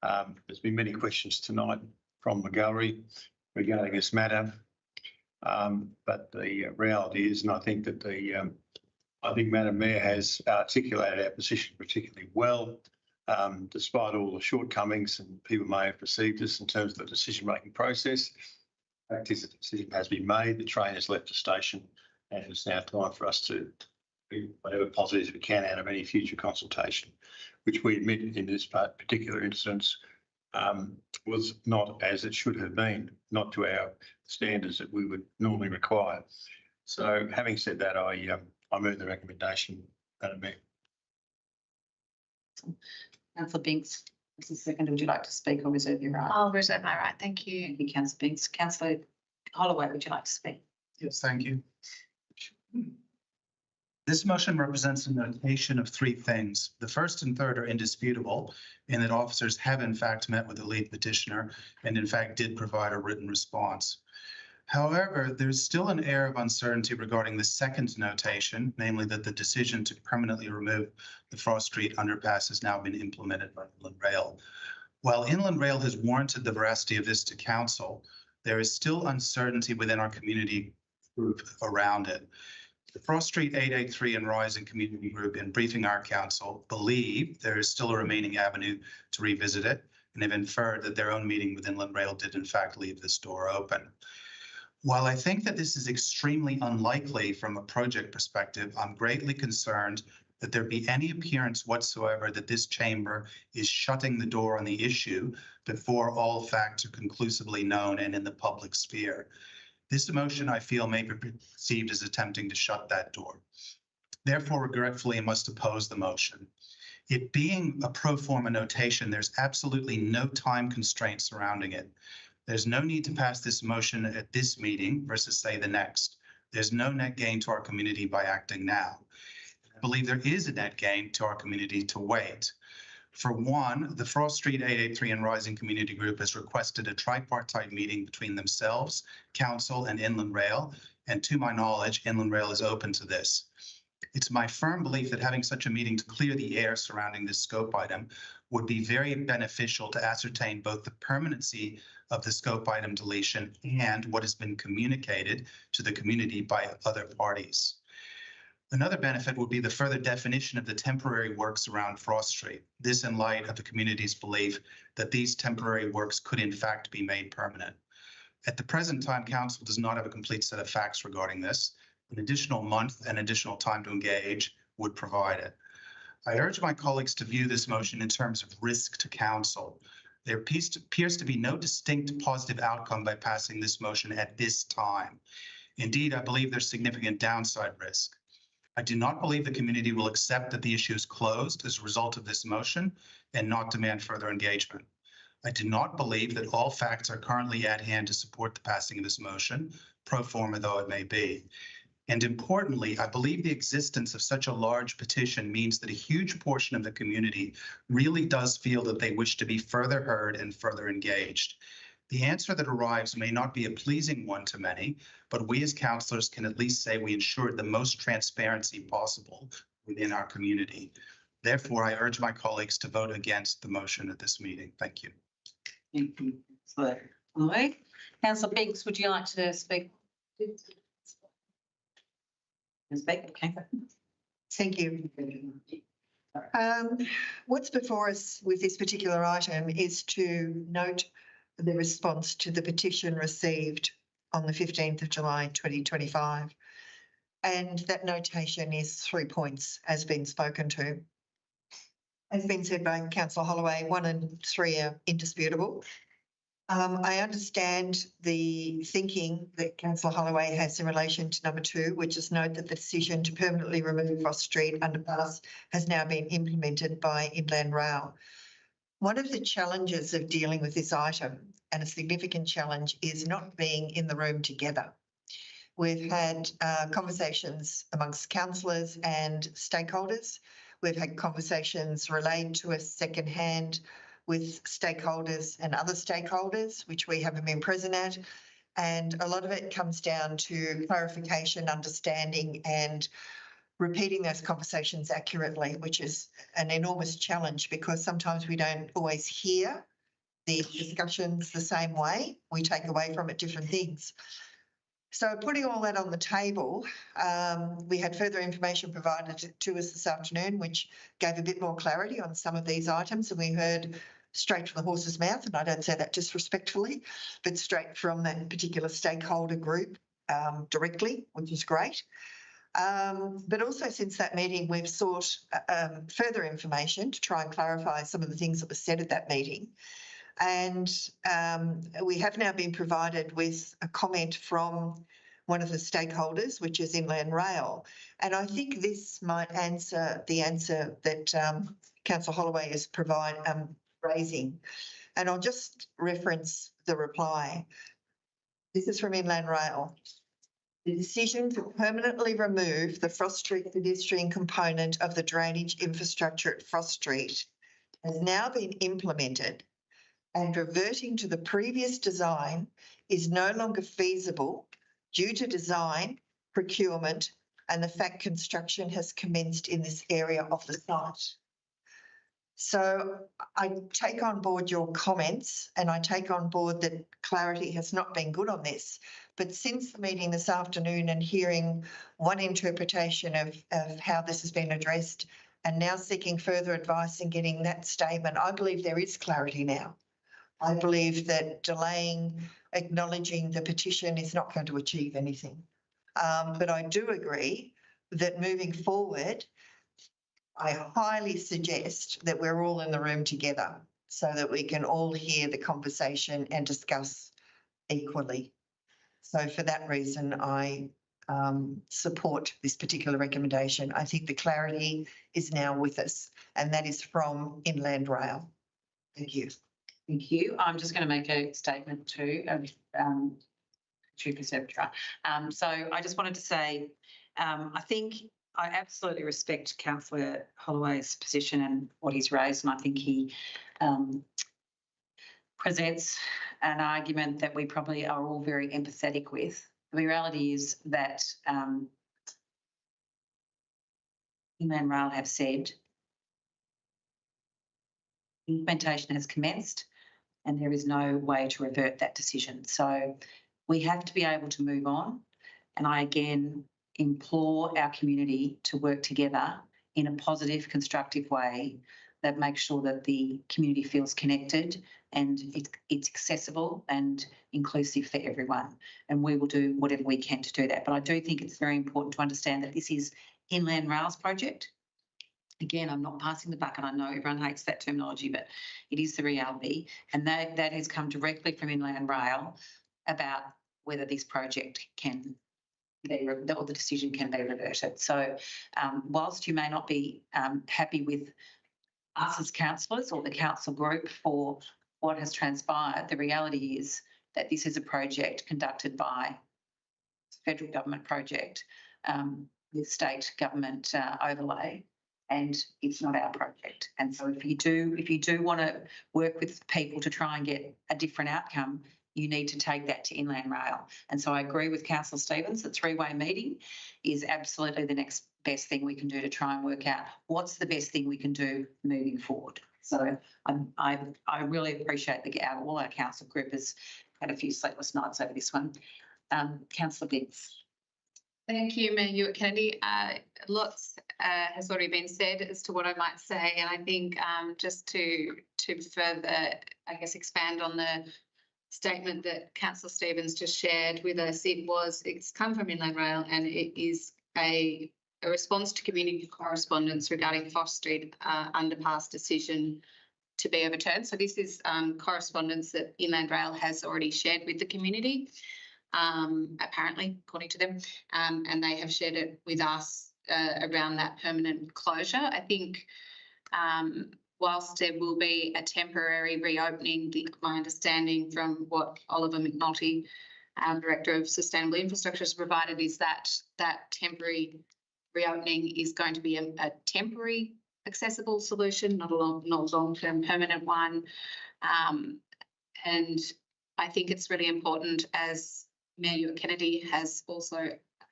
There's been many questions tonight from the gallery regarding this matter. But the reality is, and I think that I think Madam Mayor has articulated our position particularly well, despite all the shortcomings and people may have perceived this in terms of the decision-making process. The fact is, the decision has been made, the train has left the station, and it's now time for us to be whatever positives we can out of any future consultation, which we admit in this particular instance was not as it should have been, not to our standards that we would normally require. So having said that, I move the recommendation, Madam Mayor. Councillor Binks, as a seconder, would you like to speak or reserve your right? I'll reserve my right. Thank you. Thank you, councillor Binks. Councillor Holloway, would you like to speak? Yes, thank you. This motion represents a notation of three things. The first and third are indisputable in that officers have in fact met with the lead petitioner and in fact did provide a written response. However, there's still an air of uncertainty regarding the second notation, namely that the decision to permanently remove the Frost Street underpass has now been implemented by Inland Rail. While Inland Rail has warranted the veracity of this to council, there is still uncertainty within our community group around it. The Frost Street 883 and Rising Community Group, in briefing our council, believe there is still a remaining avenue to revisit it, and have inferred that their own meeting with Inland Rail did in fact leave this door open. While I think that this is extremely unlikely from a project perspective, I'm greatly concerned that there be any appearance whatsoever that this chamber is shutting the door on the issue before all facts are conclusively known and in the public sphere. This motion, I feel, may be perceived as attempting to shut that door. Therefore, regretfully, I must oppose the motion. It being a pro forma notation, there's absolutely no time constraint surrounding it. There's no need to pass this motion at this meeting versus, say, the next. There's no net gain to our community by acting now. I believe there is a net gain to our community to wait. For one, the Frost Street 883 and Rising Community Group has requested a tripartite meeting between themselves, council, and Inland Rail, and to my knowledge, Inland Rail is open to this. It's my firm belief that having such a meeting to clear the air surrounding this scope item would be very beneficial to ascertain both the permanency of the scope item deletion and what has been communicated to the community by other parties. Another benefit would be the further definition of the temporary works around Frost Street. This in light of the community's belief that these temporary works could in fact be made permanent. At the present time, council does not have a complete set of facts regarding this. An additional month and additional time to engage would provide it. I urge my colleagues to view this motion in terms of risk to council. There appears to be no distinct positive outcome by passing this motion at this time. Indeed, I believe there's significant downside risk. I do not believe the community will accept that the issue is closed as a result of this motion and not demand further engagement. I do not believe that all facts are currently at hand to support the passing of this motion, pro forma though it may be. And importantly, I believe the existence of such a large petition means that a huge portion of the community really does feel that they wish to be further heard and further engaged. The answer that arrives may not be a pleasing one to many, but we as councillors can at least say we ensured the most transparency possible within our community. Therefore, I urge my colleagues to vote against the motion at this meeting. Thank you. Thank you, Councillor Holloway. Councillor Binks, would you like to speak? Okay. Thank you. What's before us with this particular item is to note the response to the petition received on the 15th of July 2025. And that notation is 3 points, as been spoken to. As been said by Councillor Holloway, 1 and 3 are indisputable. I understand the thinking that Councillor Holloway has in relation to number 2, which is note that the decision to permanently remove Ross Street underpass has now been implemented by Inland Rail. One of the challenges of dealing with this item, and a significant challenge, is not being in the room together. We've had conversations amongst councillors and stakeholders. We've had conversations relayed to us secondhand with stakeholders and other stakeholders, which we haven't been present at. And a lot of it comes down to clarification, understanding, and repeating those conversations accurately, which is an enormous challenge because sometimes we don't always hear the discussions the same way. We take away from it different things. So putting all that on the table, we had further information provided to us this afternoon, which gave a bit more clarity on some of these items. And we heard straight from the horse's mouth, and I don't say that disrespectfully, but straight from that particular stakeholder group directly, which is great. But also since that meeting, we've sought further information to try and clarify some of the things that were said at that meeting. And we have now been provided with a comment from one of the stakeholders, which is Inland Rail. And I think this might answer the answer that Councillor Holloway is raising. And I'll just reference the reply. This is from Inland Rail. The decision to permanently remove the Frost Street pedestrian component of the drainage infrastructure at Frost Street has now been implemented, and reverting to the previous design is no longer feasible due to design, procurement, and the fact construction has commenced in this area of the site. So I take on board your comments, and I take on board that clarity has not been good on this. But since the meeting this afternoon and hearing one interpretation of how this has been addressed, and now seeking further advice and getting that statement, I believe there is clarity now. I believe that delaying acknowledging the petition is not going to achieve anything. But I do agree that moving forward, I highly suggest that we're all in the room together so that we can all hear the conversation and discuss equally. So for that reason, I support this particular recommendation. I think the clarity is now with us, and that is from Inland Rail. Thank you. Thank you. I'm just going to make a statement too, Chief Preceptor. So I just wanted to say, I think I absolutely respect Councillor Holloway's position and what he's raised, and I think he presents an argument that we probably are all very empathetic with. The reality is that Inland Rail have said implementation has commenced and there is no way to revert that decision. So we have to be able to move on, and I again implore our community to work together in a positive, constructive way that makes sure that the community feels connected and it's accessible and inclusive for everyone. And we will do whatever we can to do that. But I do think it's very important to understand that this is Inland Rail's project. Again, I'm not passing the buck, and I know everyone hates that terminology, but it is the reality. And that has come directly from Inland Rail about whether this project can be, or the decision can be reverted. So whilst you may not be happy with us as councillors or the council group for what has transpired, the reality is that this is a project conducted by federal government project with state government overlay, and it's not our project. And so if you do want to work with people to try and get a different outcome, you need to take that to Inland Rail. And so I agree with Councillor Stevens, the three-way meeting is absolutely the next best thing we can do to try and work out what's the best thing we can do moving forward. So I really appreciate all our council group has had a few sleepless nights over this one. Councillor Binns. Thank you, Mayor Hewitt-Kennedy. Lots has already been said as to what I might say, and I think just to further, I guess, expand on the statement that Councillor Stevens just shared with us, it's come from Inland Rail, and it is a response to community correspondence regarding Foss Street underpass decision to be overturned. So this is correspondence that Inland Rail has already shared with the community, apparently, according to them, and they have shared it with us around that permanent closure. I think whilst there will be a temporary reopening, my understanding from what Oliver McNulty, Director of Sustainable Infrastructure, has provided is that that temporary reopening is going to be a temporary accessible solution, not a long-term permanent one. And I think it's really important, as Mayor Kennedy has also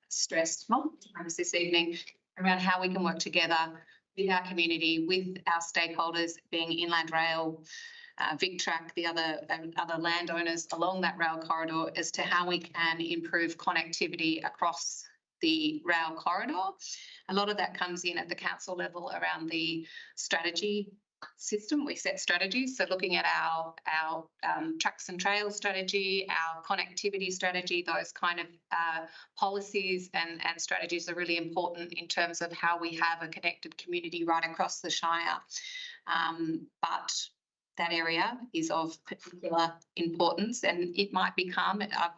stressed multiple times this evening, around how we can work together with our community, with our stakeholders, being Inland Rail, VicTrack, the other landowners along that rail corridor, as to how we can improve connectivity across the rail corridor. A lot of that comes in at the council level around the strategy system. We set strategies, so looking at our tracks and trails strategy, our connectivity strategy, those kind of policies and strategies are really important in terms of how we have a connected community right across the Shire. But that area is of particular importance, and it might become, I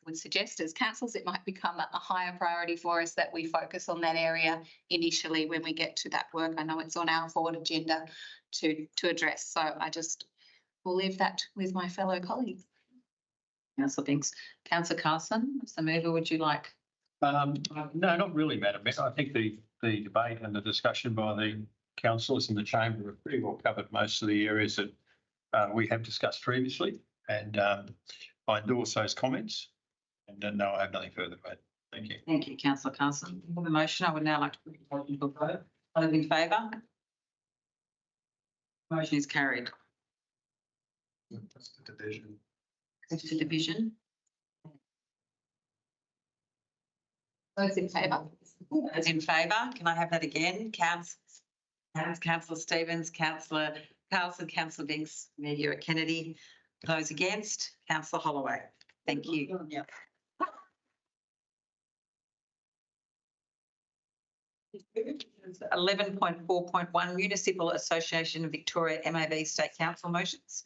would suggest as councils, it might become a higher priority for us that we focus on that area initially when we get to that work. I know it's on our forward agenda to address. So I just will leave that with my fellow colleagues. Councillor Binks. Councillor Carson, as the mover, would you like? No, not really, Madam Mayor. I think the debate and the discussion by the councillors in the chamber have pretty well covered most of the areas that we have discussed previously, and I endorse those comments. And no, I have nothing further to add. Thank you. Thank you, Councillor Carson. For the motion, I would now like to put the motion to a vote. All those in favour? Motion is carried. That's the division. Goes to division. Those in favour? Those in favour, can I have that again? Councillor Stevens, Councillor Carlson, Councillor Binks, Mayor Kennedy. Those against, Councillor Holloway. Thank you. 11.4.1 Municipal Association of Victoria MAV State Council motions.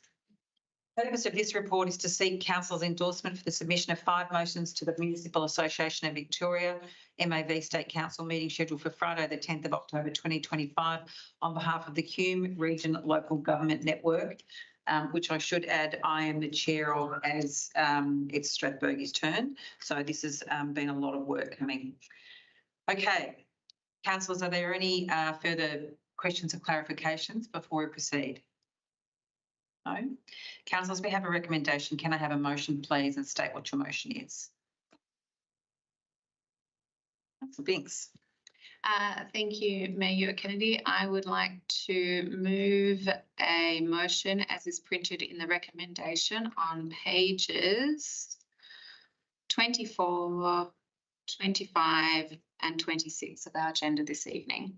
The purpose of this report is to seek Council's endorsement for the submission of 5 motions to the Municipal Association of Victoria MAV State Council meeting scheduled for Friday the 10th of October 2025 on behalf of the Hume Region Local Government Network, which I should add I am the chair of as it's Strathbogie's turn. So this has been a lot of work coming. Okay. Councillors, are there any further questions or clarifications before we proceed? No? Councillors, we have a recommendation. Can I have a motion, please, and state what your motion is? Councillor Binks. Thank you, Mayor Kennedy. I would like to move a motion as is printed in the recommendation on pages 24, 25 and 26 of our agenda this evening.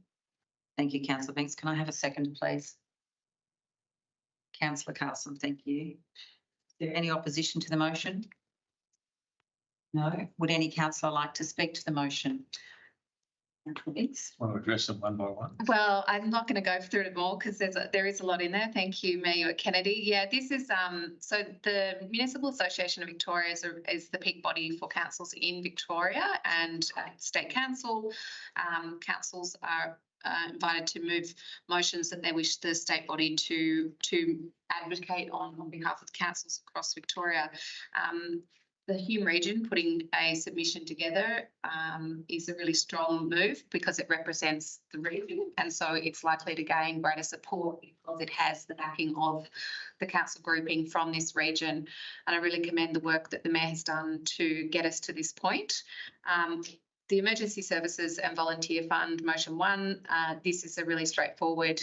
Thank you, Councillor Binks. Can I have a second, please? Councillor Carson, thank you. Is there any opposition to the motion? No. Would any councillor like to speak to the motion? Councillor Binks. Want to address them one by one? Well, I'm not going to go through it all because there is a lot in there. Thank you, Mayor Kennedy. Yeah, this is so the Municipal Association of Victoria is the peak body for councils in Victoria, and State Council. Councils are invited to move motions that they wish the state body to advocate on behalf of councils across Victoria. The Hume region putting a submission together is a really strong move because it represents the region, and so it's likely to gain greater support because it has the backing of the council grouping from this region. And I really commend the work that the Mayor has done to get us to this point. The Emergency Services and Volunteer Fund, Motion 1, this is a really straightforward.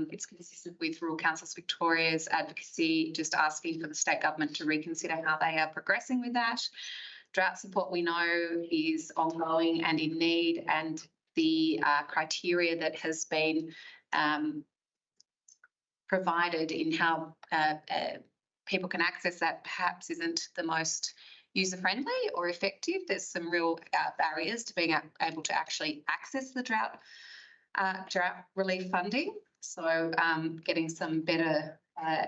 It's consistent with Rural Councils Victoria's advocacy, just asking for the state government to reconsider how they are progressing with that. Drought support, we know, is ongoing and in need, and the criteria that has been provided in how people can access that perhaps isn't the most user-friendly or effective. There's some real barriers to being able to actually access the drought relief funding. So getting some better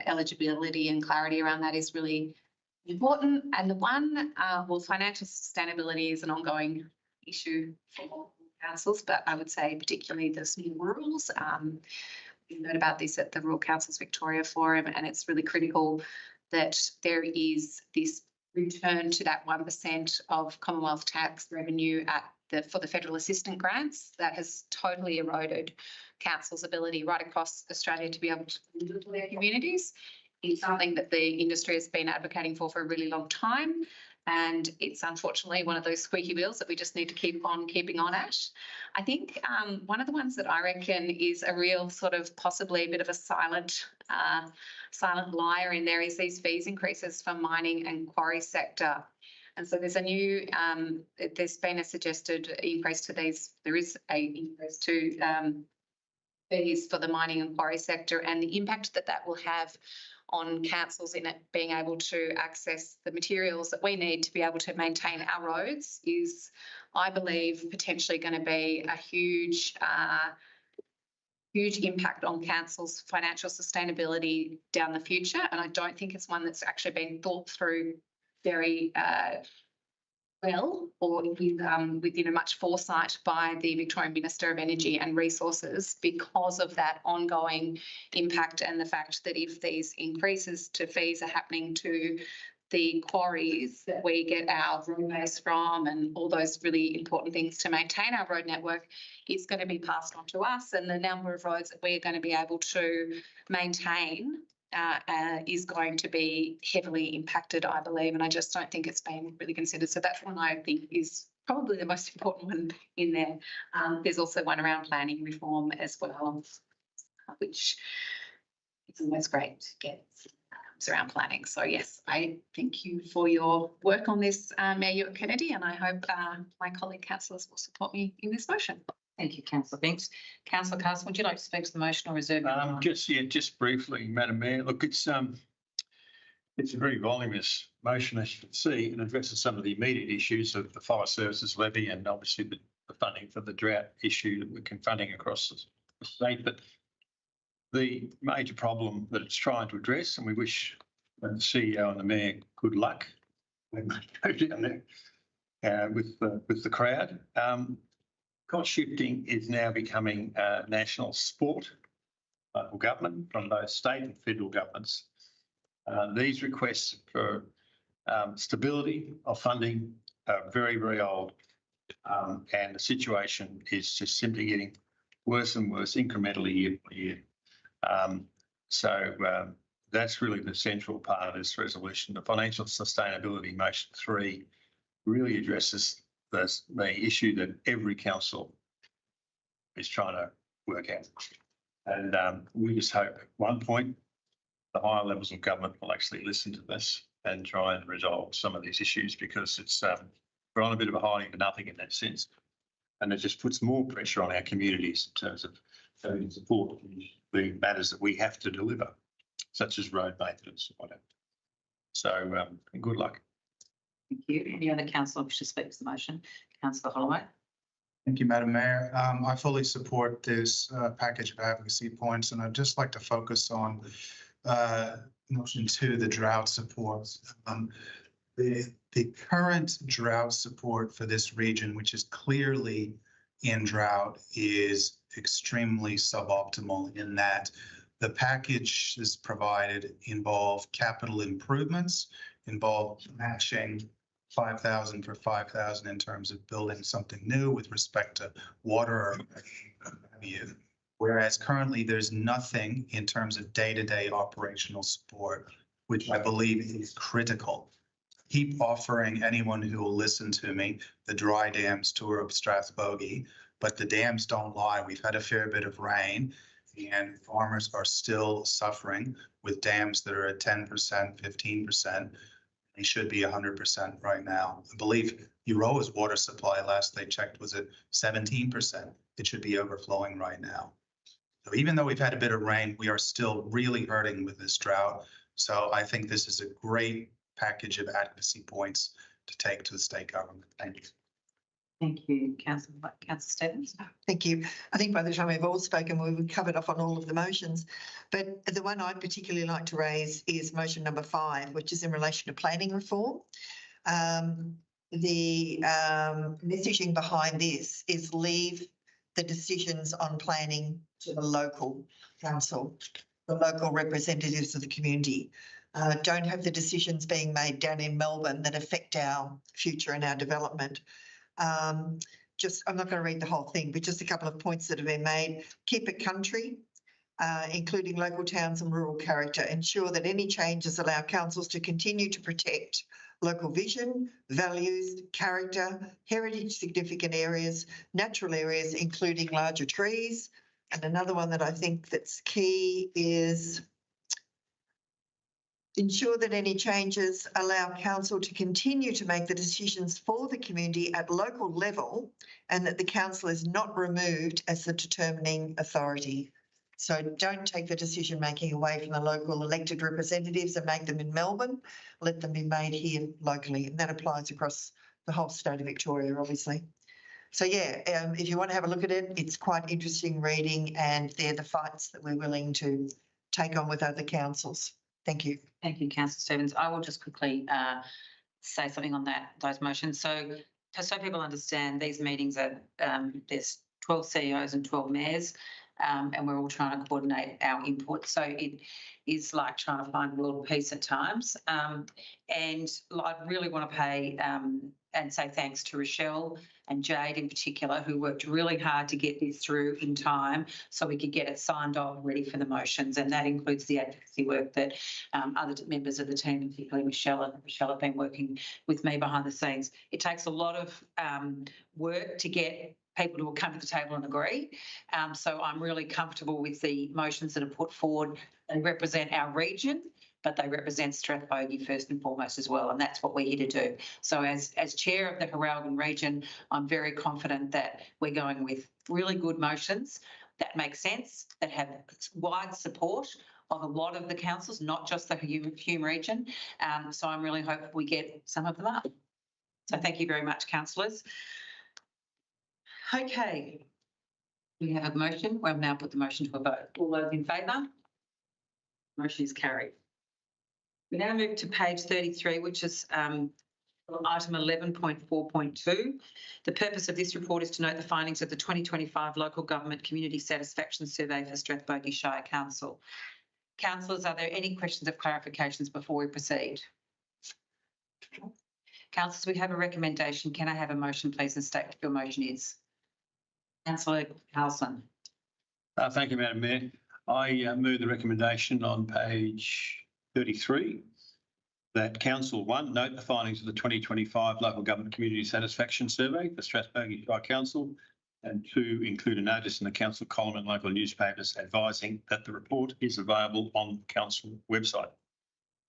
eligibility and clarity around that is really important. And the one, well, financial sustainability is an ongoing issue for all councils, but I would say particularly the small rurals. We heard about this at the Rural Councils Victoria Forum, and it's really critical that there is this return to that 1% of Commonwealth tax revenue for the federal assistant grants that has totally eroded councils' ability right across Australia to be able to deliver to their communities. It's something that the industry has been advocating for a really long time. And it's unfortunately one of those squeaky wheels that we just need to keep on keeping on at. I think one of the ones that I reckon is a real sort of possibly a bit of a silent liar in there is these fees increases for mining and quarry sector. And so there's there's been a suggested increase to these. There is a increase to fees for the mining and quarry sector, and the impact that will have on councils in it being able to access the materials that we need to be able to maintain our roads is, I believe, potentially going to be a huge impact on councils' financial sustainability down the future. And I don't think it's one that's actually been thought through very well or within a much foresight by the Victorian Minister of Energy and Resources because of that ongoing impact and the fact that if these increases to fees are happening to the quarries that we get our road base from and all those really important things to maintain our road network, it's going to be passed on to us, and the number of roads that we're going to be able to maintain is going to be heavily impacted, I believe, and I just don't think it's been really considered. So that's one I think is probably the most important one in there. There's also one around planning reform as well, which it's always great to get around planning. So yes, I thank you for your work on this, Mayor Kennedy, and I hope my colleague councillors will support me in this motion. Thank you, Councillor Binks. Councillor Carson, would you like to speak to the motion or reserve? Just briefly, Madam Mayor. Look, it's a very voluminous motion, as you can see, and addresses some of the immediate issues of the fire services levy and obviously the funding for the drought issue that we're confronting across the state. But the major problem that it's trying to address, and we wish the CEO and the Mayor good luck when they go down there with the crowd. Cost shifting is now becoming a national sport, local government from both state and federal governments. These requests for stability of funding are very, very old, and the situation is just simply getting worse and worse incrementally year by year. So that's really the central part of this resolution. The financial sustainability motion 3 really addresses the issue that every council is trying to work out. And we just hope at one point the higher levels of government will actually listen to this and try and resolve some of these issues, because it's we're on a bit of a hiding for nothing in that sense. And it just puts more pressure on our communities in terms of having support the matters that we have to deliver, such as road maintenance and whatever. So good luck. Thank you. Any other councillor wish to speak to the motion? Councillor Holloway. Thank you, Madam Mayor. I fully support this package of advocacy points, and I'd just like to focus on motion 2, the drought support. The current drought support for this region, which is clearly in drought, is extremely suboptimal in that the packages provided involve capital improvements, involve matching 5,000 for 5,000 in terms of building something new with respect to water, whereas currently there's nothing in terms of day-to-day operational support, which I believe is critical. Keep offering anyone who will listen to me the dry dams tour of Strathbogie, but the dams don't lie. We've had a fair bit of rain and farmers are still suffering with dams that are at 10%, 15%. They should be 100% right now. I believe Euroa's water supply, last they checked, was at 17%. It should be overflowing right now. So even though we've had a bit of rain, we are still really hurting with this drought. So I think this is a great package of advocacy points to take to the state government. Thank you. Thank you, Councillor Stephens. Thank you. I think by the time we've all spoken, we've covered off on all of the motions. But the one I'd particularly like to raise is motion number 5, which is in relation to planning reform. The messaging behind this is leave the decisions on planning to the local council, the local representatives of the community. Don't have the decisions being made down in Melbourne that affect our future and our development. I'm not going to read the whole thing, but just a couple of points that have been made. Keep it country, including local towns and rural character. Ensure that any changes allow councils to continue to protect local vision, values, character, heritage significant areas, natural areas, including larger trees. And another one that I think that's key is ensure that any changes allow council to continue to make the decisions for the community at local level and that the council is not removed as the determining authority. So don't take the decision making away from the local elected representatives and make them in Melbourne. Let them be made here locally. And that applies across the whole state of Victoria, obviously. So yeah, if you want to have a look at it, it's quite interesting reading and they're the fights that we're willing to take on with other councils. Thank you. Thank you, Councillor Stephens. I will just quickly say something on those motions. So people understand, these meetings are, there's 12 CEOs and 12 mayors, and we're all trying to coordinate our input. So it is like trying to find world peace at times. And I really want to pay and say thanks to Rochelle and Jade in particular, who worked really hard to get this through in time so we could get it signed off ready for the motions. And that includes the advocacy work that other members of the team, particularly Michelle have been working with me behind the scenes. It takes a lot of work to get people who will come to the table and agree. So I'm really comfortable with the motions that are put forward. They represent our region, but they represent Strathbogie first and foremost as well, and that's what we're here to do. So as chair of the Haralgan region, I'm very confident that we're going with really good motions that make sense, that have wide support of a lot of the councils, not just the Hume region. So I'm really hoping we get some of them up. So thank you very much, councillors. Okay, we have a motion. We'll now put the motion to a vote. All those in favour? Motion is carried. We now move to page 33, which is item 11.4.2. The purpose of this report is to note the findings of the 2025 Local Government Community Satisfaction Survey for Strathbogie Shire Council. Councillors, are there any questions or clarifications before we proceed? Councillors, we have a recommendation. Can I have a motion, please, and state what your motion is? Councillor Carlson. Thank you, Madam Mayor. I move the recommendation on page 33 that Council 1 note the findings of the 2025 Local Government Community Satisfaction Survey for Strathbogie Shire Council, and 2 include a notice in the council column and local newspapers advising that the report is available on the council website.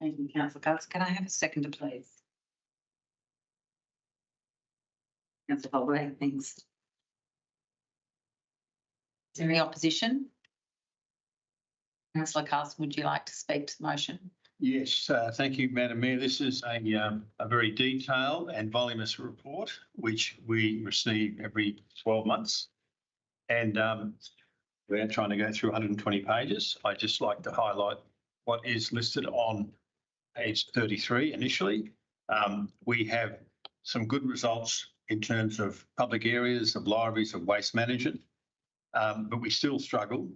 Thank you, Councillor Carlson. Can I have a seconder, please? Councillor Holbrook, thanks. Is there any opposition? Councillor Carlson, would you like to speak to the motion? Yes, thank you, Madam Mayor. This is a very detailed and voluminous report, which we receive every 12 months. And we're trying to go through 120 pages. I'd just like to highlight what is listed on page 33 initially. We have some good results in terms of public areas, of libraries, of waste management, but we still struggle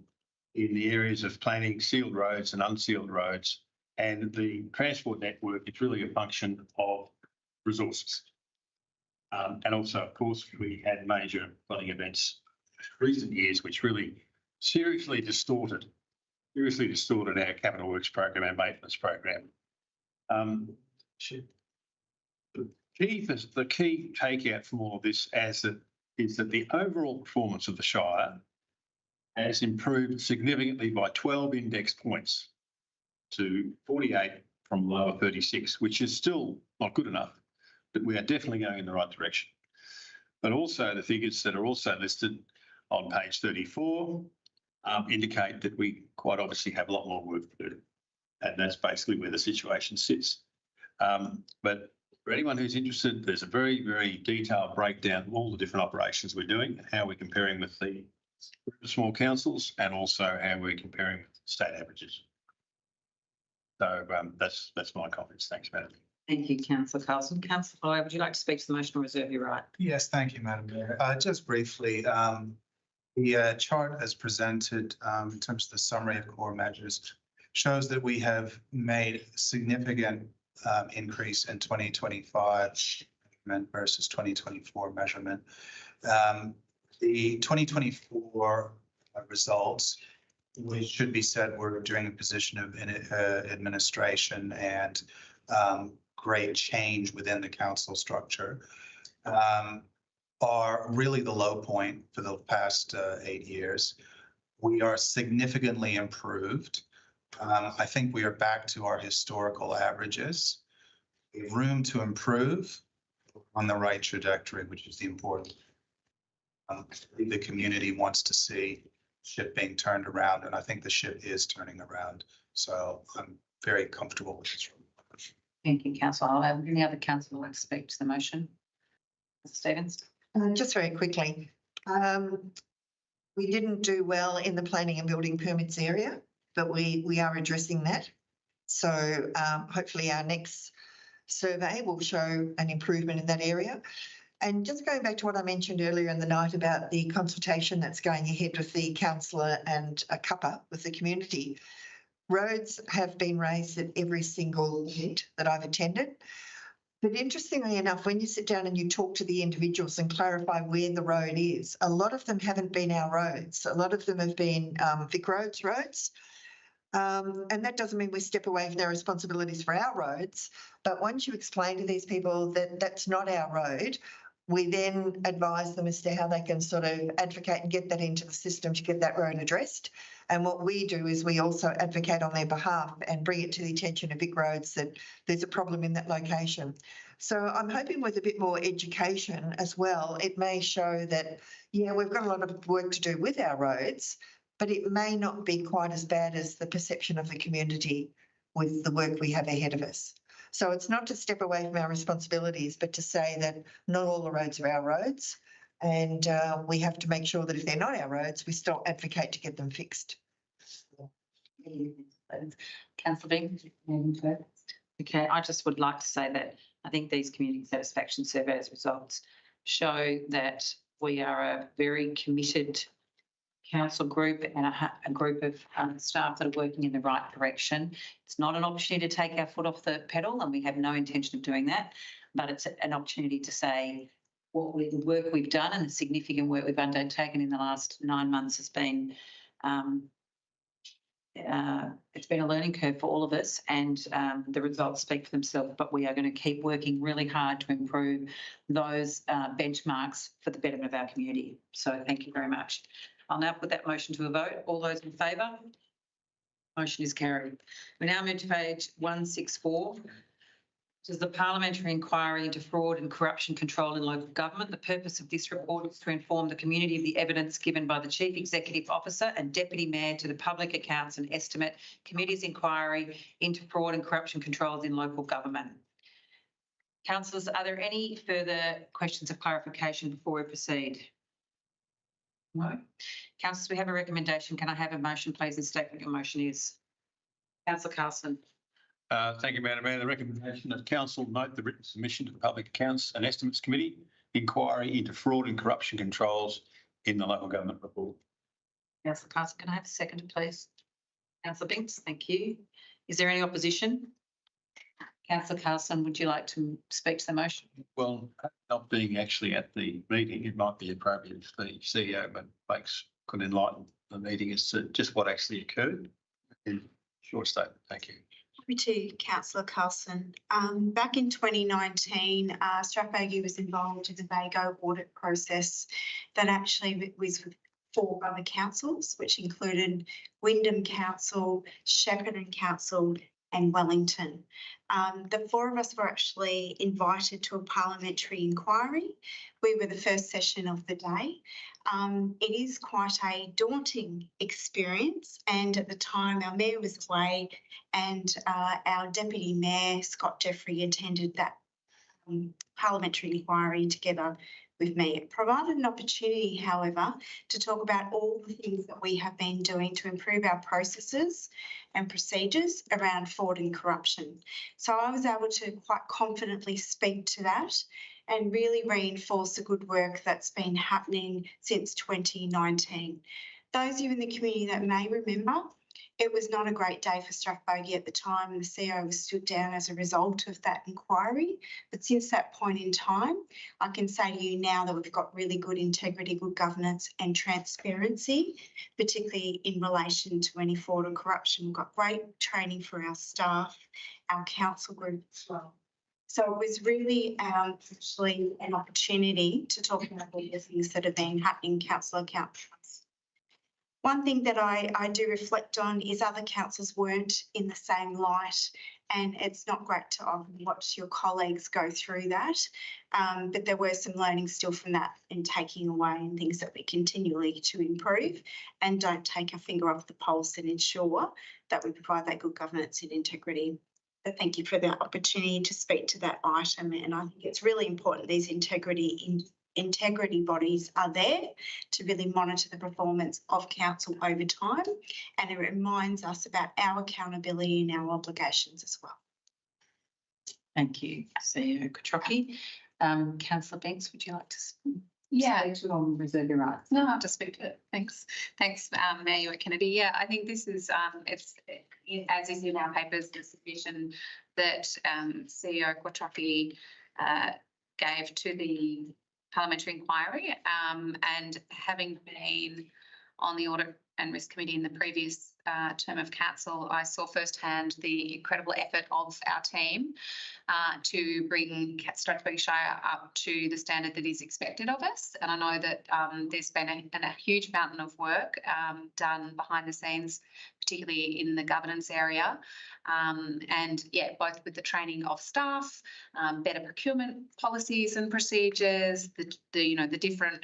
in the areas of planning sealed roads and unsealed roads. And the transport network is really a function of resources. And also, of course, we had major flooding events in recent years, which really seriously distorted our capital works program and maintenance program. The key takeout from all of this is that the overall performance of the Shire has improved significantly by 12 index points to 48 from lower 36, which is still not good enough, but we are definitely going in the right direction. But also the figures that are also listed on page 34 indicate that we quite obviously have a lot more work to do. And that's basically where the situation sits. But For anyone who's interested, there's a very, very detailed breakdown of all the different operations we're doing and how we're comparing with the small councils and also how we're comparing with state averages. So that's my comments. Thanks, Madam. Thank you, Councillor Carlson. Councillor Foley, would you like to speak to the motion or reserve your right? Yes, thank you, Madam Mayor. Just briefly, the chart as presented in terms of the summary of core measures shows that we have made significant increase in 2025 measurement versus 2024 measurement. The 2024 results, which should be said, we're during a position of administration and great change within the council structure, are really the low point for the past 8 years. We are significantly improved. I think we are back to our historical averages. We have room to improve on the right trajectory, which is the important. The community wants to see ship being turned around, and I think the ship is turning around. So I'm very comfortable with this. Thank you, Councillor. I'll have any other councillor like to speak to the motion? Mr. Stevens? Just very quickly, we didn't do well in the planning and building permits area, but we are addressing that. So hopefully our next survey will show an improvement in that area. And just going back to what I mentioned earlier in the night about the consultation that's going ahead with the councillor and a cuppa with the community, roads have been raised at every single event that I've attended. But interestingly enough, when you sit down and you talk to the individuals and clarify where the road is, a lot of them haven't been our roads. A lot of them have been Vic Roads roads. And that doesn't mean we step away from their responsibilities for our roads. But once you explain to these people that that's not our road, we then advise them as to how they can sort of advocate and get that into the system to get that road addressed. And what we do is we also advocate on their behalf and bring it to the attention of Vic Roads that there's a problem in that location. So I'm hoping with a bit more education as well, it may show that, yeah, we've got a lot of work to do with our roads, but it may not be quite as bad as the perception of the community with the work we have ahead of us. So it's not to step away from our responsibilities, but to say that not all the roads are our roads. And we have to make sure that if they're not our roads, we still advocate to get them fixed. Councillor Bing? Okay, I just would like to say that I think these community satisfaction surveys results show that we are a very committed council group and a group of staff that are working in the right direction. It's not an opportunity to take our foot off the pedal, and we have no intention of doing that, but it's an opportunity to say the work we've done and the significant work we've undertaken in the last 9 months has been, it's been a learning curve for all of us, and the results speak for themselves, but we are going to keep working really hard to improve those benchmarks for the betterment of our community. So thank you very much. I'll now put that motion to a vote. All those in favour? Motion is carried. We now move to page 164, which is the Parliamentary Inquiry into Fraud and Corruption Control in Local Government. The purpose of this report is to inform the community of the evidence given by the Chief Executive Officer and Deputy Mayor to the Public Accounts and Estimate Committee's inquiry into fraud and corruption controls in local government. Councillors, are there any further questions of clarification before we proceed? No. Councillors, we have a recommendation. Can I have a motion, please, and state what your motion is? Councillor Carlson. Thank you, Madam Mayor. The recommendation of Council note the written submission to the Public Accounts and Estimates Committee inquiry into fraud and corruption controls in the local government report. Councillor Carlson, can I have a second, please? Councillor Binks, thank you. Is there any opposition? Councillor Carlson, would you like to speak to the motion? Well, not being actually at the meeting, it might be appropriate if the CEO could enlighten the meeting as to just what actually occurred in short statement. Thank you. Happy to, Councillor Carlson. Back in 2019, Strathbogie was involved in the VAGO audit process that actually was with 4 other councils, which included Wyndham Council, Shepparton Council and Wellington. The 4 of us were actually invited to a parliamentary inquiry. We were the first session of the day. It is quite a daunting experience, and at the time our mayor was away and our deputy mayor, Scott Jeffrey, attended that parliamentary inquiry together with me. It provided an opportunity, however, to talk about all the things that we have been doing to improve our processes and procedures around fraud and corruption. So I was able to quite confidently speak to that and really reinforce the good work that's been happening since 2019. Those of you in the community that may remember, it was not a great day for Strathbogie at the time, and the CEO was stood down as a result of that inquiry. But since that point in time, I can say to you now that we've got really good integrity, good governance and transparency, particularly in relation to any fraud and corruption. We've got great training for our staff, our council group as well. So it was really actually an opportunity to talk about all the things that have been happening in council accounts. One thing that I do reflect on is other councils weren't in the same light, and it's not great to often watch your colleagues go through that. But there were some learnings still from that and taking away and things that we continually to improve and don't take our finger off the pulse and ensure that we provide that good governance and integrity. But thank you for the opportunity to speak to that item, and I think it's really important these integrity bodies are there to really monitor the performance of council over time, and it reminds us about our accountability and our obligations as well. Thank you, CEO Quattrocchi. Councillor Banks, would you like to speak on reserve your rights? No, I'll just speak to it. Thanks, Mayor Kennedy. Yeah, I think this is it's as is in our papers, the submission that CEO Quattrocchi gave to the parliamentary inquiry, and having been on the Audit and Risk Committee in the previous term of council, I saw firsthand the incredible effort of our team to bring Strathbogie Shire up to the standard that is expected of us. And I know that there's been a huge mountain of work done behind the scenes, particularly in the governance area. And yeah, both with the training of staff, better procurement policies and procedures, the different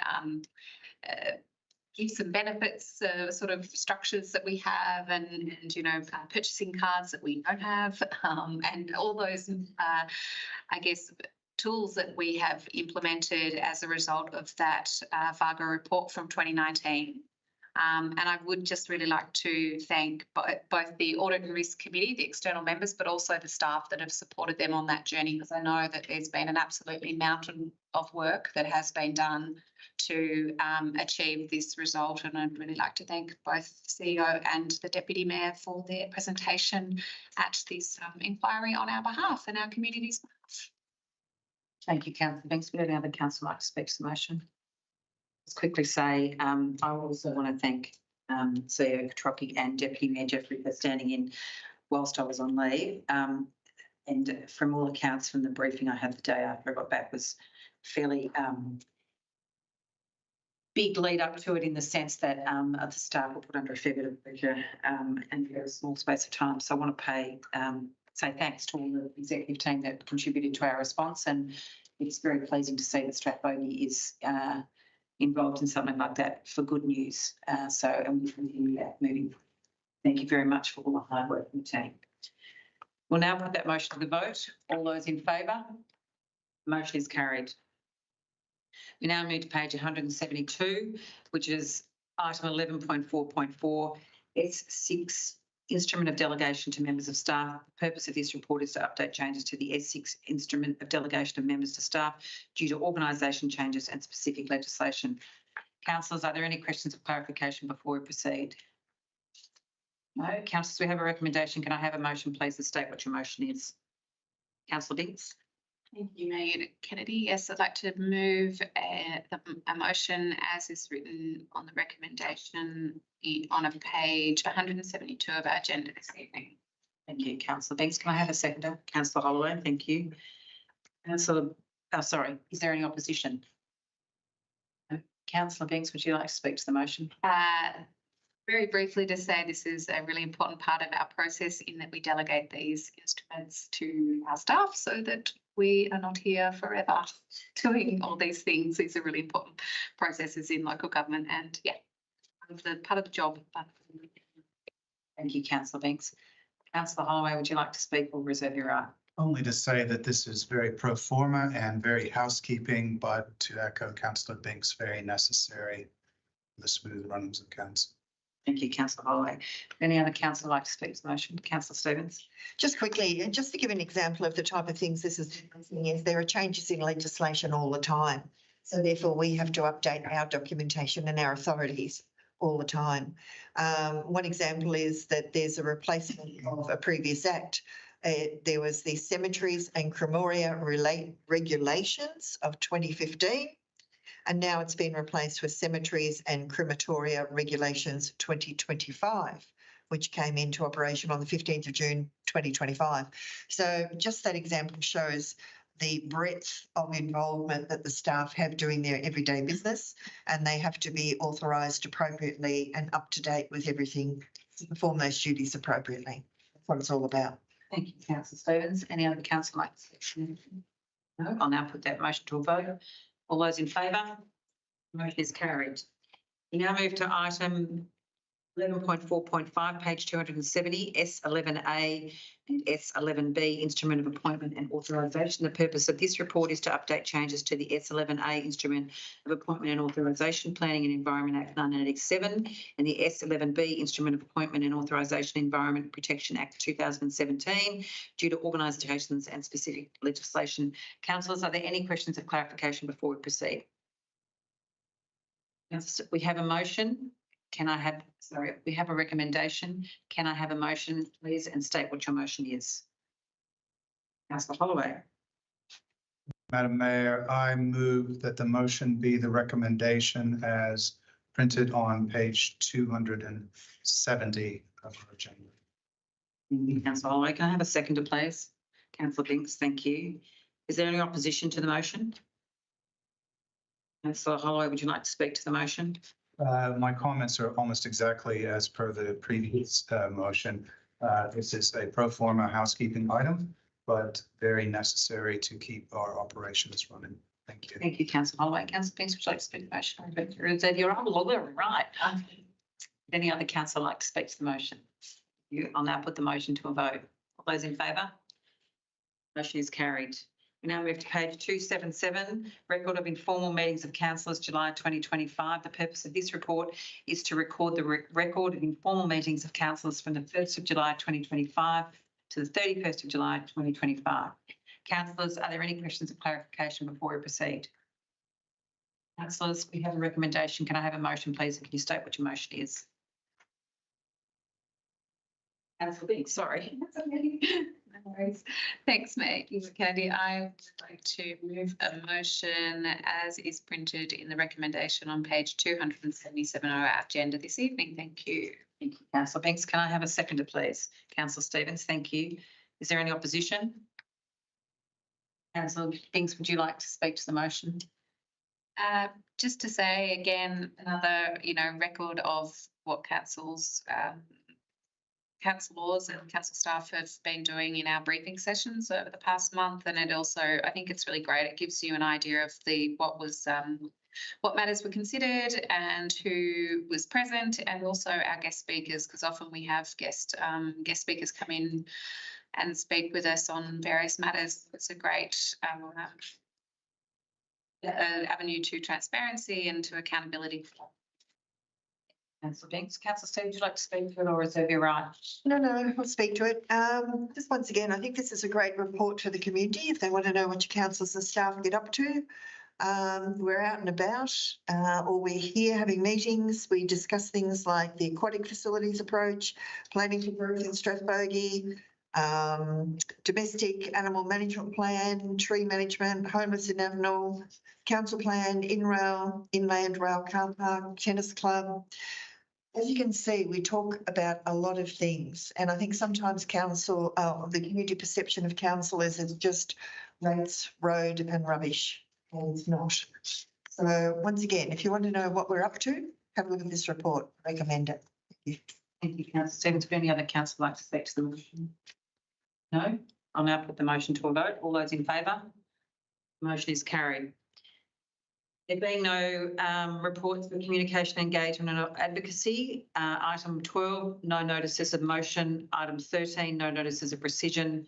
gifts and benefits sort of structures that we have, and purchasing cards that we don't have, and all those I guess tools that we have implemented as a result of that Fargo report from 2019. And I would just really like to thank both the Audit and Risk Committee, the external members, but also the staff that have supported them on that journey, because I know that there's been an absolutely mountain of work that has been done to achieve this result. And I'd really like to thank both the CEO and the Deputy Mayor for their presentation at this inquiry on our behalf and our community's behalf. Thank you, Councillor Banks. Would any other councillor like to speak to the motion? Just quickly say, I also want to thank CEO Quattrocchi and Deputy Mayor Jeffrey for standing in whilst I was on leave. And from all accounts, from the briefing I had the day after I got back, was fairly big lead up to it, in the sense that the staff were put under a fair bit of pressure and a very small space of time. So I want to say thanks to all the executive team that contributed to our response, and it's very pleasing to see that Strathbogie is involved in something like that for good news. And we continue that moving. Thank you very much for all the hard work from the team. We'll now put that motion to the vote. All those in favour? Motion is carried. We now move to page 172, which is item 11.4.4, S6, Instrument of Delegation to Members of Staff. The purpose of this report is to update changes to the S6 Instrument of Delegation of Members to Staff due to organisation changes and specific legislation. Councillors, are there any questions of clarification before we proceed? No. Councillors, we have a recommendation. Can I have a motion, please, to state what your motion is? Councillor Binks. Thank you, Mayor Kennedy. Yes, I'd like to move a motion as is written on the recommendation on page 172 of our agenda this evening. Thank you, Councillor Binks. Can I have a seconder? Councillor Holloway, thank you. Councillor, is there any opposition? No. Councillor Binks, would you like to speak to the motion? Very briefly to say this is a really important part of our process, in that we delegate these instruments to our staff so that we are not here forever doing all these things. These are really important processes in local government, and yeah, part of the job. Thank you, Councillor Binks. Councillor Holloway, would you like to speak or reserve your right? Only to say that this is very pro forma and very housekeeping, but to echo Councillor Binks, very necessary for the smooth runnings of council. Thank you, Councillor Holloway. Any other councillor like to speak to the motion? Councillor Stevens. Just quickly, and just to give an example of the type of things this is, there are changes in legislation all the time. So therefore, we have to update our documentation and our authorities all the time. One example is that there's a replacement of a previous act. There was the Cemeteries and Cremoria Regulations of 2015. And now it's been replaced with Cemeteries and Crematoria Regulations 2025, which came into operation on the 15th of June 2025. So just that example shows the breadth of involvement that the staff have doing their everyday business, and they have to be authorised appropriately and up to date with everything to perform those duties appropriately. That's what it's all about. Thank you, Councillor Stevens. Any other councillor like to speak? No, I'll now put that motion to a vote. All those in favour? Motion is carried. We now move to item 11.4.5, page 270, S11A and S11B, Instrument of Appointment and Authorisation. The purpose of this report is to update changes to the S11A Instrument of Appointment and Authorisation Planning and Environment Act 1987 and the S11B Instrument of Appointment and Authorisation Environment Protection Act 2017 due to organisations and specific legislation. Councillors, are there any questions of clarification before we proceed? We have a motion. We have a recommendation. Can I have a motion, please, and state what your motion is? Councillor Holloway. Madam Mayor, I move that the motion be the recommendation as printed on page 270 of our agenda. Thank you, Councillor Holloway. Can I have a seconder, please? Councillor Binks, thank you. Is there any opposition to the motion? Councillor Holloway, would you like to speak to the motion? My comments are almost exactly as per the previous motion. This is a pro forma housekeeping item, but very necessary to keep our operations running. Thank you. Thank you, Councillor Holloway. Councillor Binks, would you like to speak to the motion? You're all over, right. Any other councillor like to speak to the motion? I'll now put the motion to a vote. All those in favour? Motion is carried. We now move to page 277, record of informal meetings of councillors, July 2025. The purpose of this report is to record the record of informal meetings of councillors from the 1st of July 2025 to the 31st of July 2025. Councillors, are there any questions of clarification before we proceed? Councillors, we have a recommendation. Can I have a motion, please? And can you state what your motion is? Councillor Binks, sorry. No worries. Thanks, Mayor Kennedy. I would like to move a motion as is printed in the recommendation on page 277 of our agenda this evening. Thank you. Thank you, Councillor Binks. Can I have a seconder, please? Councillor Stevens, thank you. Is there any opposition? Councillor Binks, would you like to speak to the motion? Just to say again, another, record of what councils, councillors and council staff have been doing in our briefing sessions over the past month, and it also, I think it's really great. It gives you an idea of what matters were considered and who was present, and also our guest speakers, because often we have guest speakers come in and speak with us on various matters. It's a great avenue to transparency and to accountability. Councillor Binks. Councillor Stevens, would you like to speak to it or reserve your right? No, I'll speak to it. Just once again, I think this is a great report for the community if they want to know what your councillors and staff get up to. We're out and about or we're here having meetings. We discuss things like the aquatic facilities approach, planning for growth in Strathbogie, domestic animal management plan, tree management, homeless in Avenel, council plan, inland rail car park, tennis club. As you can see, we talk about a lot of things, and I think sometimes the community perception of council is just rates, road and rubbish, and it's not. So once again, if you want to know what we're up to, have a look at this report. I recommend it. Thank you. Thank you, Councillor Stevens. Would any other councillor like to speak to the motion? No? I'll now put the motion to a vote. All those in favour? Motion is carried. There being no reports for communication, engagement and advocacy, item 12, no notices of motion. Item 13, no notices of rescission.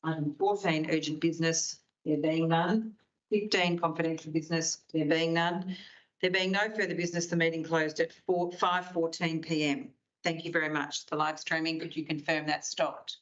Item 14, urgent business, there being none. 15, confidential business, there being none. There being no further business, the meeting closed at 5:14 p.m. Thank you very much. The live streaming, could you confirm that stopped?